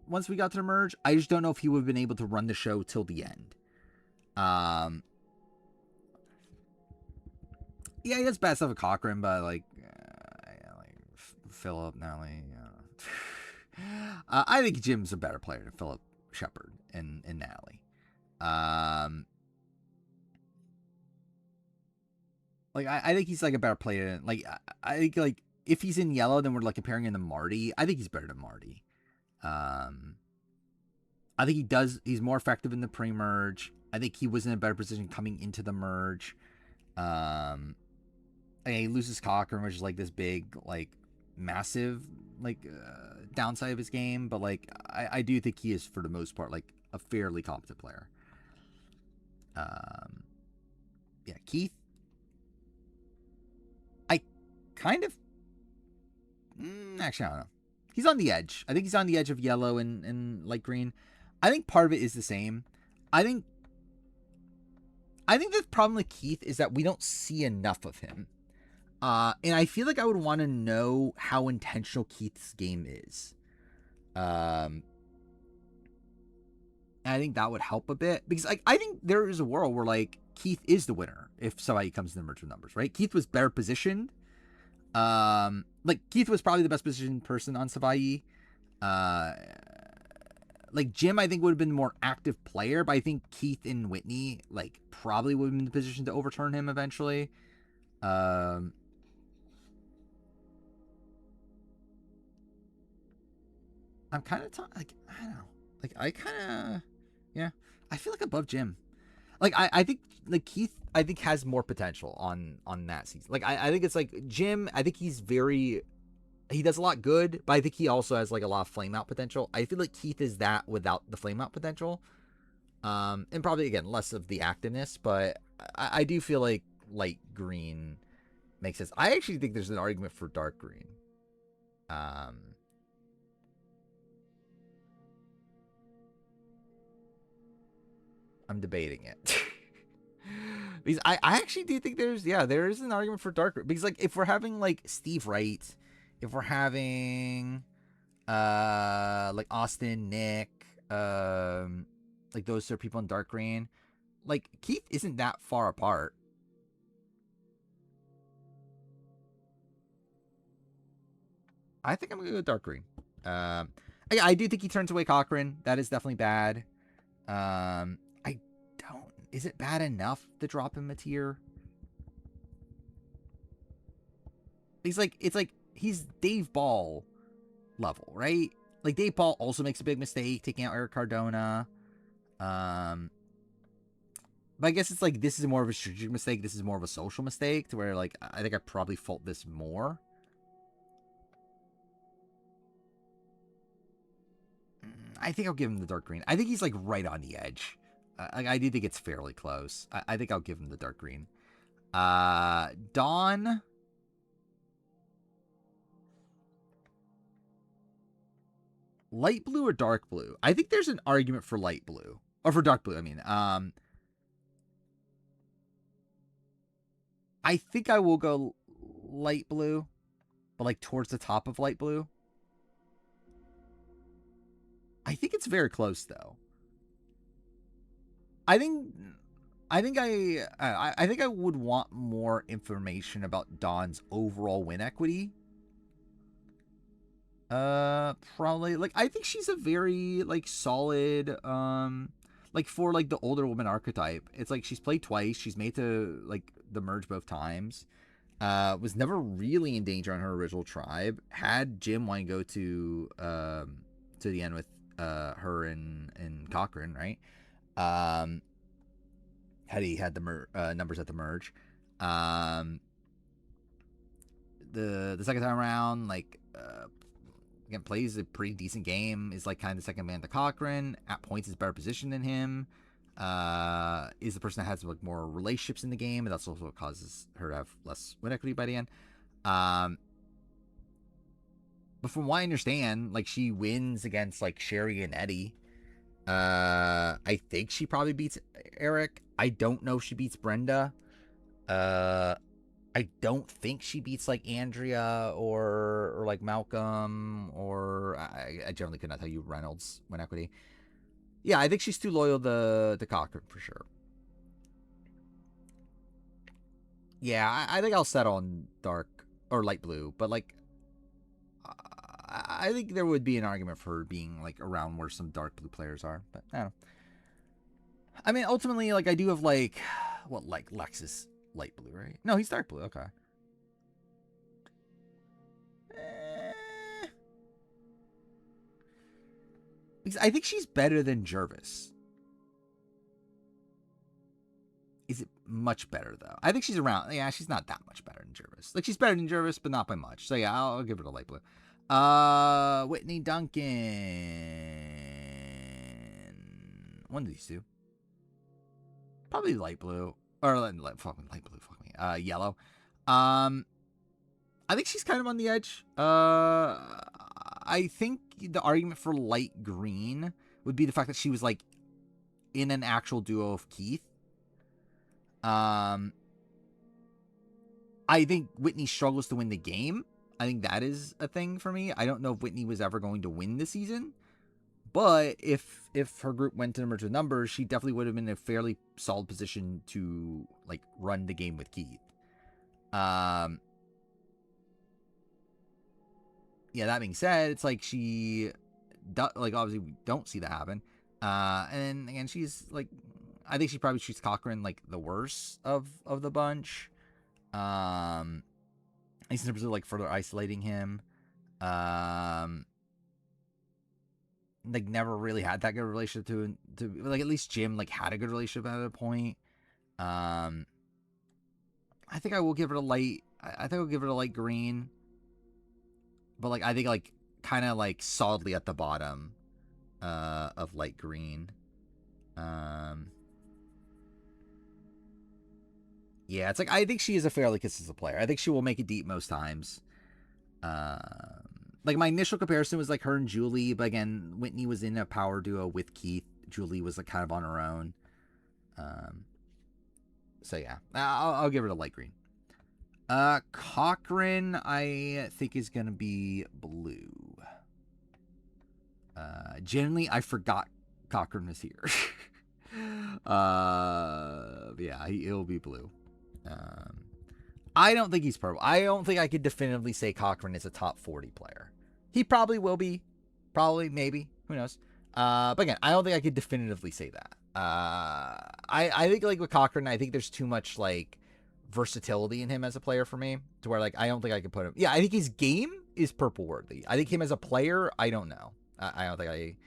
once we got to the merge. I just don't know if he would have been able to run the show till the end. Yeah, he does bad stuff with Cochran, but like Philip, Natalie. I think Jim's a better player than Philip Shepard and Natalie. Like I think he's like a better player than, like I think like if he's in yellow, then we're like comparing him to Marty. I think he's better than Marty. I think he's more effective in the pre-merge. I think he was in a better position coming into the merge. He loses Cochran, which is like this big, like massive, like downside of his game. But like, I do think he is, for the most part, like a fairly competent player. Yeah, Keith. I kind of, actually, I don't know. He's on the edge. I think he's on the edge of yellow and light green. I think part of it is the same. I think the problem with Keith is that we don't see enough of him. And I feel like I would want to know how intentional Keith's game is. And I think that would help a bit, because like I think there is a world where like Keith is the winner if somebody comes in the merge with numbers, right? Keith was better positioned. Like Keith was probably the best positioned person on Savai. Like Jim, I think would have been the more active player, but I think Keith and Whitney like probably would have been in the position to overturn him eventually. I'm kind of like, I don't know. Like, I kind of, yeah, I feel like above Jim. Like, I think, like, Keith, I think, has more potential on that season. Like, I think it's like Jim, I think he does a lot good, but I think he also has, like, a lot of flame out potential. I feel like Keith is that without the flame out potential. And probably, again, less of the activeness, but I do feel like light green makes sense. I actually think there's an argument for dark green. I'm debating it. Because I actually do think there is an argument for dark green. Because, like, if we're having, like, Steve Wright, if we're having, like, Austin, Nick, like, those sort of people in dark green, like, Keith isn't that far apart. I think I'm going to go dark green. I do think he turns away Cochran. That is definitely bad. Is it bad enough to drop him a tier? It's like he's Dave Ball level, right? Like, Dave Ball also makes a big mistake taking out Eric Cardona. But I guess it's like, this is more of a strategic mistake. This is more of a social mistake, to where, like, I think I probably fault this more. I think I'll give him the dark green. I think he's, like, right on the edge. I do think it's fairly close. I think I'll give him the dark green. Dawn. Light blue or dark blue? I think there's an argument for light blue. Or for dark blue, I mean. I think I will go light blue. But, like, towards the top of light blue. I think it's very close, though. I think I would want more information about Dawn's overall win equity. Probably, like, I think she's a very, like, solid, like, for, like, the older woman archetype. It's like she's played twice. She's made to, like, the merge both times. Was never really in danger on her original tribe. Had Jim want to go to the end with her and Cochran, right? Had he had the numbers at the merge. The second time around, like, again, plays a pretty decent game, is, like, kind of the second man to Cochran, at points is better positioned than him, is the person that has, like, more relationships in the game, and that's also what causes her to have less win equity by the end. But from what I understand, like, she wins against, like, Sherry and Eddie. I think she probably beats Eric. I don't know if she beats Brenda. I don't think she beats, like, Andrea or like Malcolm, or I generally could not tell you Reynolds win equity. Yeah, I think she's too loyal to Cochran for sure. Yeah, I think I'll settle on dark or light blue, but, like, I think there would be an argument for her being, like, around where some dark blue players are, but I don't know. I mean, ultimately, like, I do have, like, what, like, Lexus light blue, right? No, he's dark blue, okay. Because I think she's better than Jervis. Is it much better, though? I think she's around. Yeah, she's not that much better than Jervis. Like, she's better than Jervis, but not by much. So, yeah, I'll give her the light blue. Whitney Duncan. One of these two. Probably light blue. Or fucking light blue, fuck me. Yellow. I think she's kind of on the edge. I think the argument for light green would be the fact that she was, like, in an actual duo of Keith. I think Whitney struggles to win the game. I think that is a thing for me. I don't know if Whitney was ever going to win the season, but if her group went to the merge with numbers, she definitely would have been in a fairly solid position to, like, run the game with Keith. Yeah, that being said, it's like she, like, obviously we don't see that happen. And again, she's, like, I think she probably treats Cochran, like, the worst of the bunch. At least in terms of, like, further isolating him. like never really had that good relationship to like at least Jim like had a good relationship at a point. I think I will give it a light. I think I'll give it a light green. But like I think like kind of like solidly at the bottom of light green. Yeah, it's like I think she is a fairly consistent player. I think she will make it deep most times. Like my initial comparison was like her and Julie, but again, Whitney was in a power duo with Keith. Julie was like kind of on her own. So yeah, I'll give it a light green. Cochran, I think is gonna be blue. Generally, I forgot Cochran was here. Yeah, he'll be blue. I don't think he's purple. I don't think I could definitively say Cochran is a top 40 player. He probably will be. Probably, maybe. Who knows? But again, I don't think I could definitively say that. I think like with Cochran, I think there's too much like versatility in him as a player for me to where like I don't think I could put him. Yeah, I think his game is purple worthy. I think him as a player, I don't know. I don't think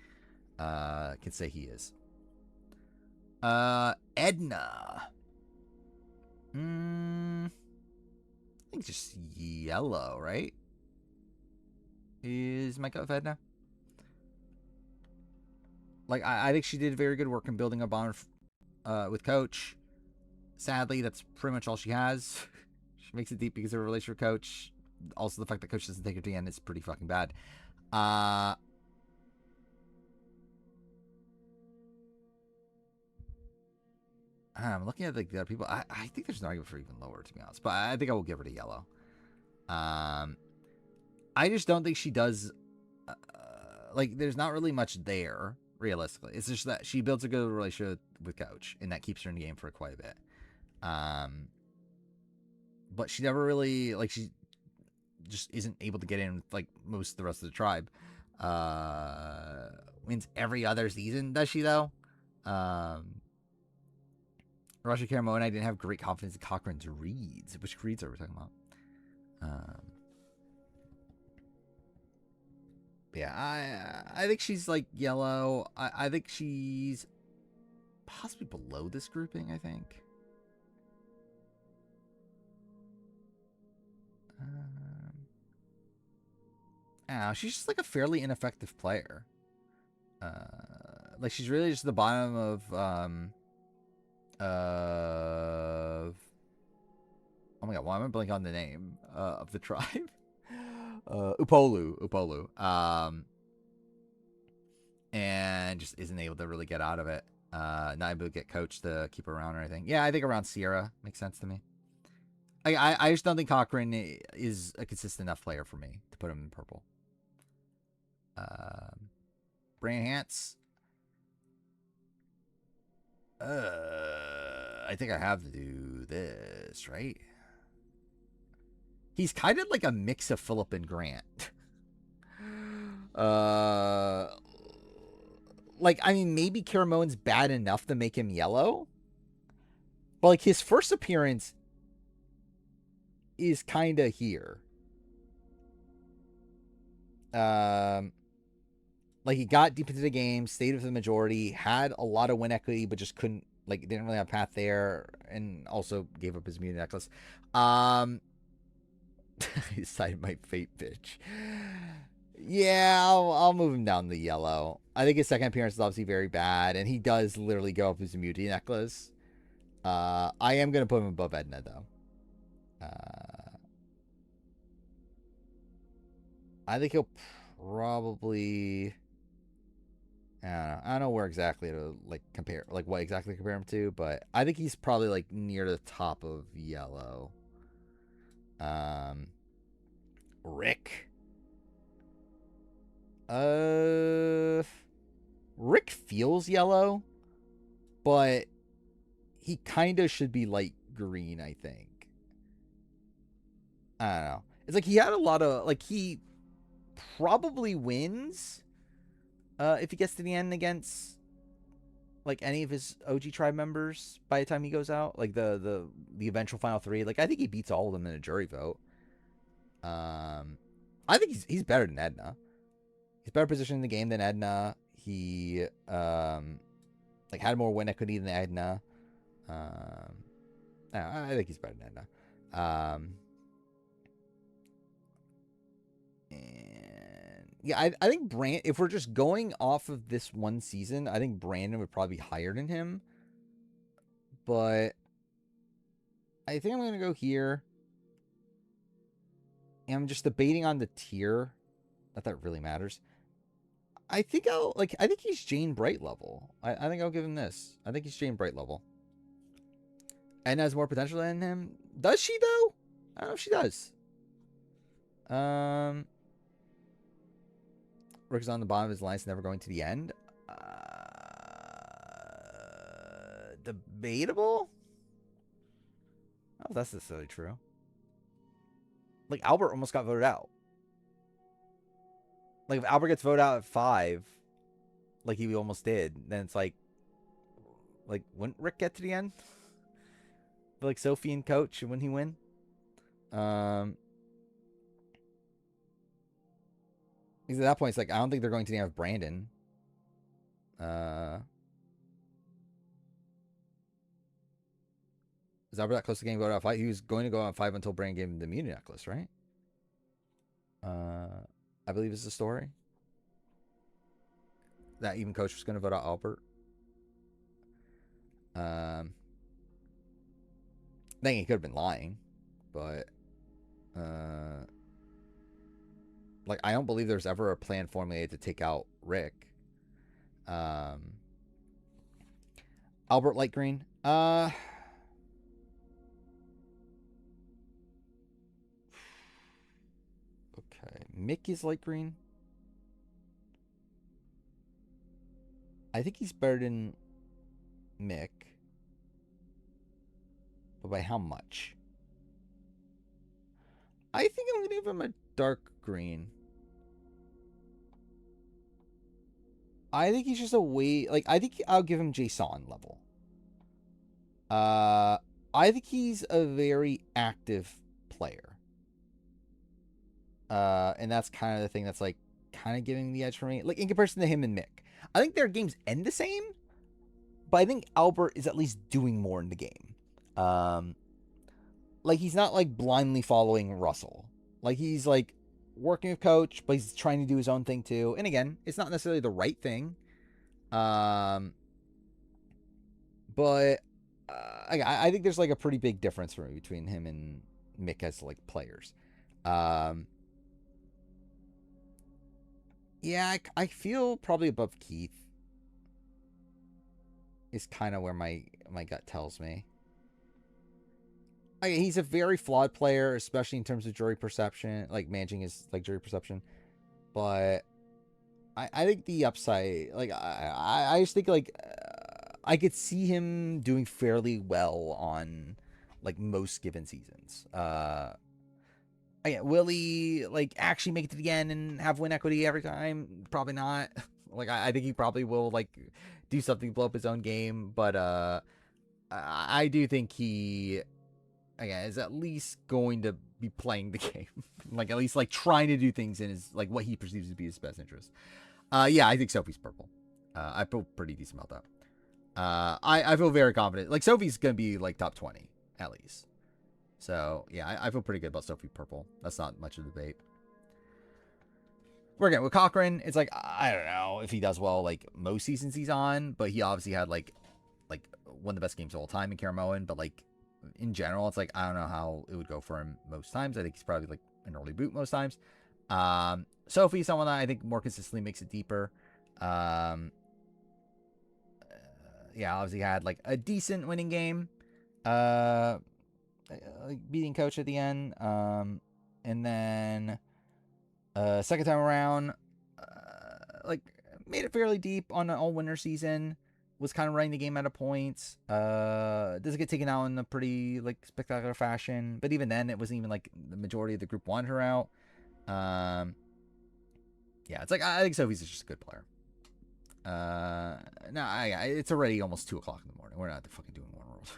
I can say he is. Edna. I think just yellow, right? Is my gut of Edna? Like, I think she did very good work in building a bond with Coach. Sadly, that's pretty much all she has. She makes it deep because of her relationship with Coach. Also, the fact that Coach doesn't take her to the end is pretty fucking bad. I'm looking at like the other people. I think there's an argument for even lower, to be honest. But I think I will give her to yellow. I just don't think she does. Like, there's not really much there, realistically. It's just that she builds a good relationship with Coach, and that keeps her in the game for quite a bit. But she never really, like, she just isn't able to get in with, like, most of the rest of the tribe. Wins every other season, does she, though? Rasha Caramo and I didn't have great confidence in Cochran's reads. Which reads are we talking about? Yeah, I think she's like yellow. I think she's possibly below this grouping, I think. She's just like a fairly ineffective player. Like she's really just the bottom of oh my god, why am I blanking on the name of the tribe? Upolu. And just isn't able to really get out of it. Not able to get Coach to keep her around or anything. Yeah, I think around Sierra makes sense to me. I just don't think Cochran is a consistent enough player for me to put him in purple. Brand Hance. I think I have to do this, right? He's kind of like a mix of Phillip and Grant. Like, I mean, maybe Caramone's bad enough to make him yellow. But, like, his first appearance is kind of here. Like, he got deep into the game, stayed with the majority, had a lot of win equity, but just couldn't, like, didn't really have a path there, and also gave up his mutant necklace. He decided my fate bitch. Yeah, I'll move him down to yellow. I think his second appearance is obviously very bad, and he does literally go up his immunity necklace. I am going to put him above Edna, though. I think he'll probably... I don't know where exactly to, like, compare... Like, what exactly to compare him to, but I think he's probably, like, near the top of yellow. Rick. Rick feels yellow, but he kind of should be light green, I think. I don't know. It's like he had a lot of, like, he probably wins if he gets to the end against, like, any of his OG tribe members by the time he goes out. Like, the eventual final three. Like, I think he beats all of them in a jury vote. I think he's better than Edna. He's better positioned in the game than Edna. he like had more win equity than Edna. I think he's better than Edna. And yeah, I think if we're just going off of this one season, I think Brandon would probably be higher than him. But I think I'm gonna go here. And I'm just debating on the tier. Not that really matters. I think he's Jane Bright level. I think I'll give him this. I think he's Jane Bright level. And has more potential than him. Does she though? I don't know if she does. Rick is on the bottom of his line, never going to the end. Debatable? Oh, that's necessarily true. Like, Albert almost got voted out. Like, if Albert gets voted out at 5, like he almost did, then it's like, wouldn't Rick get to the end? Like, Sophie and Coach, wouldn't he win? Because at that point, it's like, I don't think they're going to have Brandon. Is Albert that close to getting voted out 5? He was going to go out 5 until Brandon gave him the immunity necklace, right? I believe is the story. That even Coach was going to vote out Albert. I think he could have been lying, but like, I don't believe there's ever a plan formulated to take out Rick. Albert light green. Okay, Mick is light green. I think he's better than Mick. But by how much? I think I'm going to give him a dark green. I think he's just a way... Like, I think I'll give him Jason level. I think he's a very active player. And that's kind of the thing that's, like, kind of giving the edge for me. Like, in comparison to him and Mick. I think their games end the same. But I think Albert is at least doing more in the game. Like, he's not, like, blindly following Russell. Like, he's, like, working with Coach, but he's trying to do his own thing, too. And again, it's not necessarily the right thing. But I think there's, like, a pretty big difference for me between him and Mick as, like, players. Yeah, I feel probably above Keith. Is kind of where my gut tells me. He's a very flawed player, especially in terms of jury perception, like managing his like jury perception. But I think the upside, like I just think like I could see him doing fairly well on like most given seasons. Again, will he like actually make it to the end and have win equity every time? Probably not. Like I think he probably will like do something to blow up his own game, but I do think he. Again, is at least going to be playing the game. Like, at least, like, trying to do things in his, like, what he perceives to be his best interest. Yeah, I think Sophie's purple. I feel pretty decent about that. I feel very confident. Like, Sophie's going to be, like, top 20, at least. So, yeah, I feel pretty good about Sophie purple. That's not much of a debate. We're again with Cochran. It's like, I don't know if he does well, like, most seasons he's on, but he obviously had, like one of the best games of all time in Caramoan, but, like, in general, it's like, I don't know how it would go for him most times. I think he's probably like an early boot most times. Sophie, someone that I think more consistently makes it deeper. Yeah, obviously had like a decent winning game. Like beating Coach at the end. And then second time around, like made it fairly deep on an all-winner season. Was kind of running the game out of points. Does get taken out in a pretty like spectacular fashion, but even then, it wasn't even like the majority of the group wanted her out. Yeah, it's like I think Sophie's just a good player. No, it's already almost 2:00 in the morning. We're not fucking doing One World.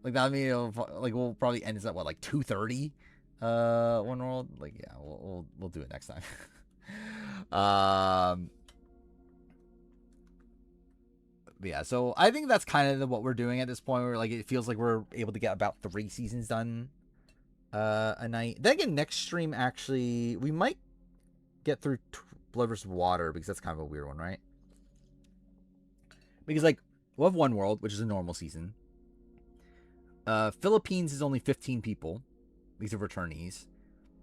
Like that, I mean, like we'll probably end this at what, like 2:30. One World. Like yeah, we'll do it next time. But yeah, so I think that's kind of what we're doing at this point. Where like it feels like we're able to get about 3 seasons done a night. Then again, next stream actually we might get through Blood vs. Water because that's kind of a weird one, right? Because like we'll have One World, which is a normal season. Philippines is only 15 people. These are returnees.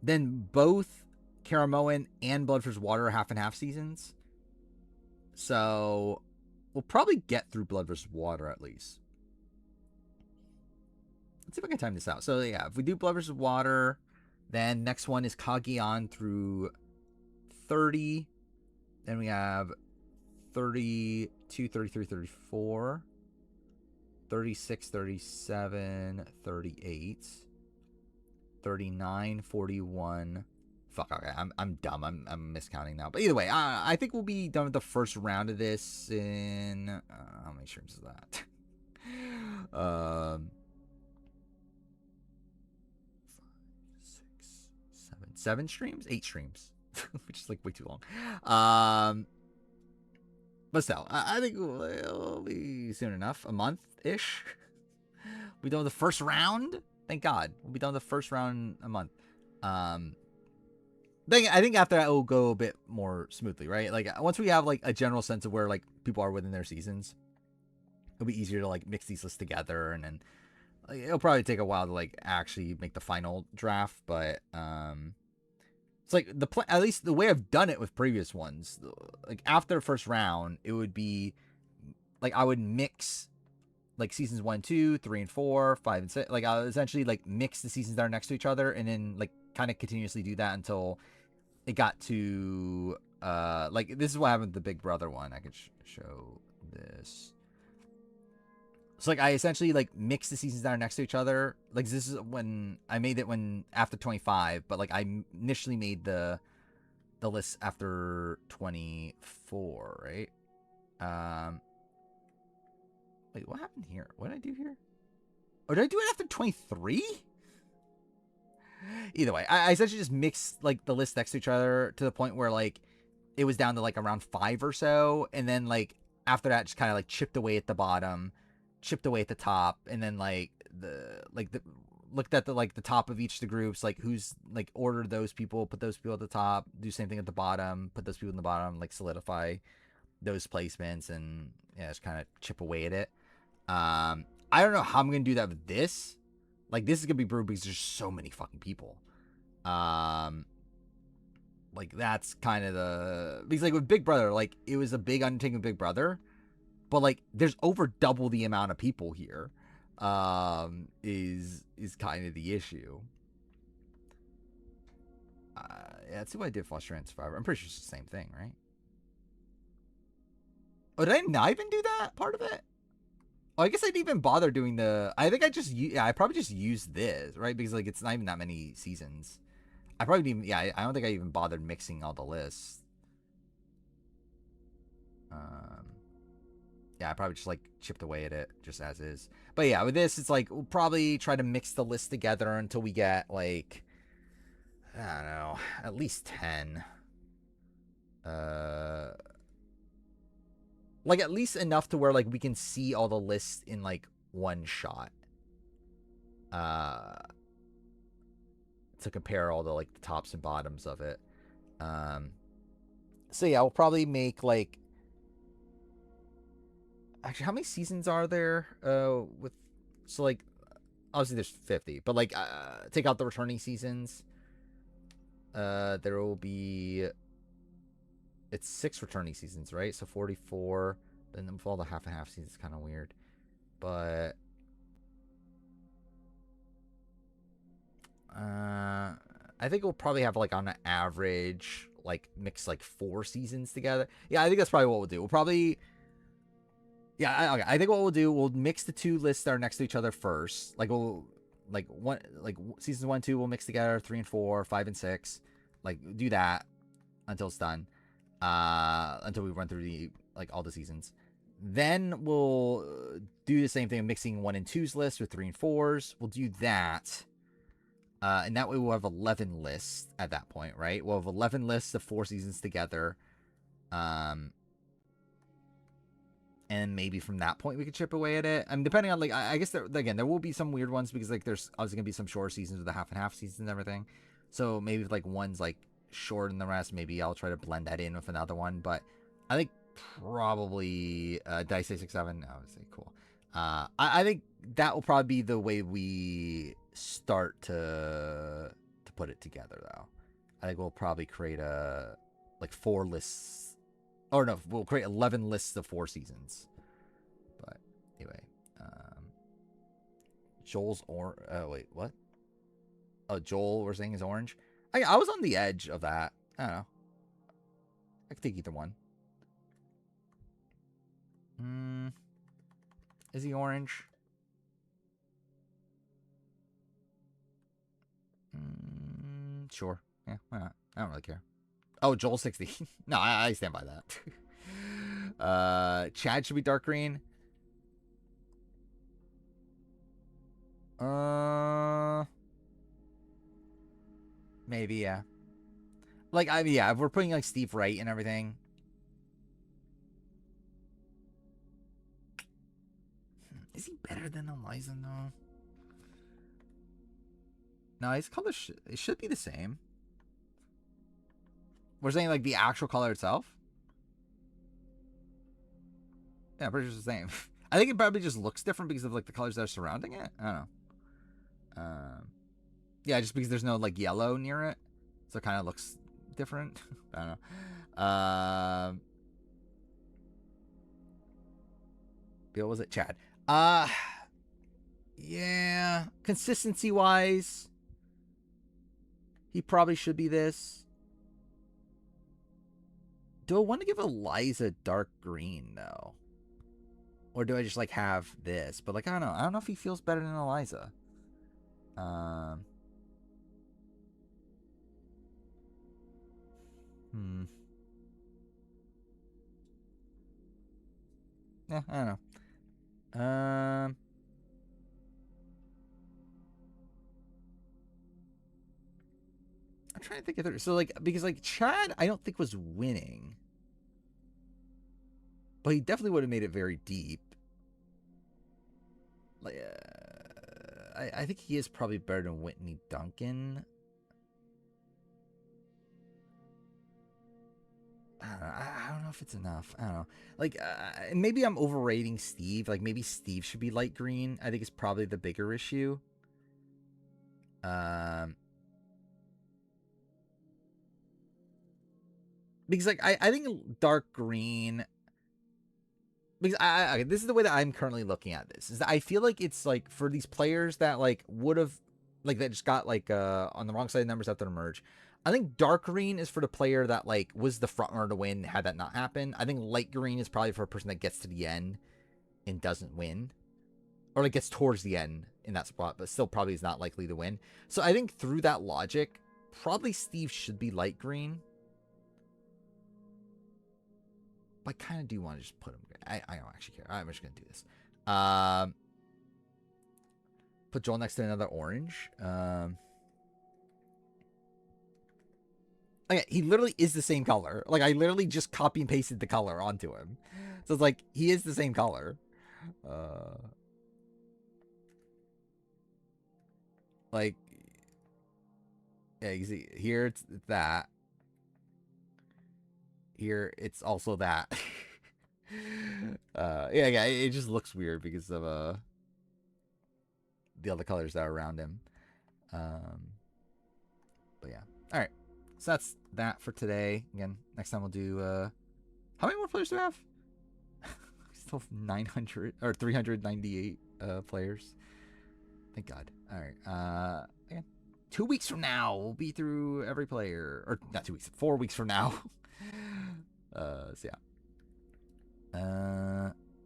Then both Karamoan and Blood vs. Water are half and half seasons. So we'll probably get through Blood vs. Water at least. Let's see if I can time this out. So yeah, if we do Blood vs. Water, then next one is Kagiyan through 30. Then we have 32, 33, 34. 36, 37, 38. 39, 41. Fuck, okay, I'm dumb. I'm miscounting now. But either way, I think we'll be done with the first round of this in how many streams is that? 5, 6, 7 streams? 8 streams. Which is like way too long. But still, I think it'll be soon enough. A month-ish. We done with the first round. Thank God. We'll be done with the first round in a month. I think after that, it will go a bit more smoothly, right? Like, once we have, like, a general sense of where, like, people are within their seasons, it'll be easier to, like, mix these lists together. And then like, it'll probably take a while to, like, actually make the final draft. But, it's like, at least the way I've done it with previous ones, like, after the first round, it would be, like, I would mix like seasons 1, 2, 3, and 4, 5, and 6. Like I'll essentially like mix the seasons that are next to each other, and then like kind of continuously do that until it got to like this is what happened with the Big Brother one. I could show this. So like I essentially like mix the seasons that are next to each other. Like this is when I made it when after 25, but like I initially made the list after 24, right? Wait, what happened here? What did I do here? Or did I do it after 23? Either way, I essentially just mixed like the list next to each other to the point where like it was down to like around 5 or so, and then like after that just kind of like chipped away at the bottom, chipped away at the top, and then like looked at the top of each of the groups, like who's like ordered those people, put those people at the top, do the same thing at the bottom, put those people in the bottom, like solidify those placements, and yeah, just kind of chip away at it. I don't know how I'm gonna do that with this. Like this is gonna be brutal because there's so many fucking people. Like that's kind of the because like with Big Brother, like it was a big undertaking with Big Brother, but like there's over double the amount of people here. Is kind of the issue. Yeah, let's see what I did for Australian Survivor. I'm pretty sure it's the same thing, right? Oh, did I not even do that part of it? Oh, I guess I didn't even bother doing the... I think I probably just used this, right? Because, like, it's not even that many seasons. I probably didn't... Yeah, I don't think I even bothered mixing all the lists. Yeah, I probably just, like, chipped away at it just as is. But, yeah, with this, it's like, we'll probably try to mix the list together until we get, like... I don't know. At least 10. Like, at least enough to where, like, we can see all the lists in, like, one shot. To compare all the, like, the tops and bottoms of it. So, yeah, we'll probably make, like... Actually, how many seasons are there? With... So, like... Obviously, there's 50. But, like, take out the returning seasons. There will be... It's 6 returning seasons, right? So 44. Then with all the half and half seasons, it's kind of weird. But I think we'll probably have like on an average like mix like 4 seasons together. Yeah, I think that's probably what we'll do. We'll probably okay. I think what we'll do, we'll mix the 2 lists that are next to each other first. Like we'll seasons 1, 2 we'll mix together, 3 and 4, 5 and 6. Like do that until it's done. Until we run through the all the seasons. Then we'll do the same thing, mixing 1 and 2's list with 3 and 4's. We'll do that. And that way we'll have 11 lists at that point, right? We'll have 11 lists of 4 seasons together. And maybe from that point we could chip away at it. I mean, depending on, like, I guess there will be some weird ones because, like, there's obviously gonna be some short seasons with the half and half seasons and everything. So maybe if, like, one's like shorter than the rest, maybe I'll try to blend that in with another one. But I think probably did I say 6-7? I would say cool. I think that will probably be the way we start to put it together, though. I think we'll probably create like 4 lists. Or no, we'll create 11 lists of 4 seasons. But anyway, Joel's wait, what? Oh, Joel, we're saying is orange. I was on the edge of that. I don't know. I could take either one. Is he orange? Sure. Yeah, why not? I don't really care. Oh, Joel 60. No, I stand by that. Chad should be dark green. Maybe, yeah. Like, yeah, if we're putting, like, Steve Wright and everything. Is he better than Eliza, though? No, his color it should be the same. We're saying, like, the actual color itself? Yeah, pretty sure it's the same. I think it probably just looks different because of, like, the colors that are surrounding it. I don't know. Yeah, just because there's no, like, yellow near it. So it kind of looks different. I don't know. What was it? Chad. Yeah. Consistency-wise, he probably should be this. Do I want to give Eliza dark green, though? Or do I just, like, have this? But, like, I don't know. I don't know if he feels better than Eliza. Yeah, I don't know. I'm trying to think of so, like, because, like, Chad I don't think was winning, but he definitely would have made it very deep. Like, I think he is probably better than Whitney Duncan. I don't know if it's enough. I don't know. Like, maybe I'm overrating Steve. Like, maybe Steve should be light green. I think it's probably the bigger issue. Because, like, I think dark green, because okay, this is the way that I'm currently looking at this, is that I feel like it's, like, for these players that, like, would have, like, that just got, like, on the wrong side of numbers after the merge. I think dark green is for the player that, like, was the front runner to win had that not happened. I think light green is probably for a person that gets to the end and doesn't win, or, like, gets towards the end in that spot, but still probably is not likely to win. So I think through that logic, probably Steve should be light green. But I kind of do want to just put him. I don't actually care. I'm just gonna do this. Put Joel next to another orange. Okay, he literally is the same color. Like, I literally just copy and pasted the color onto him. So it's like, he is the same color. Like, yeah, you see, here it's that. Here it's also that. Yeah, it just looks weird because of the other colors that are around him. But yeah. Alright. So that's that for today. Again, next time we'll do how many more players do we have? Still have 900 or 398 players. Thank God. Alright. Again, 2 weeks from now we'll be through every player. Or not 2 weeks, 4 weeks from now. So yeah.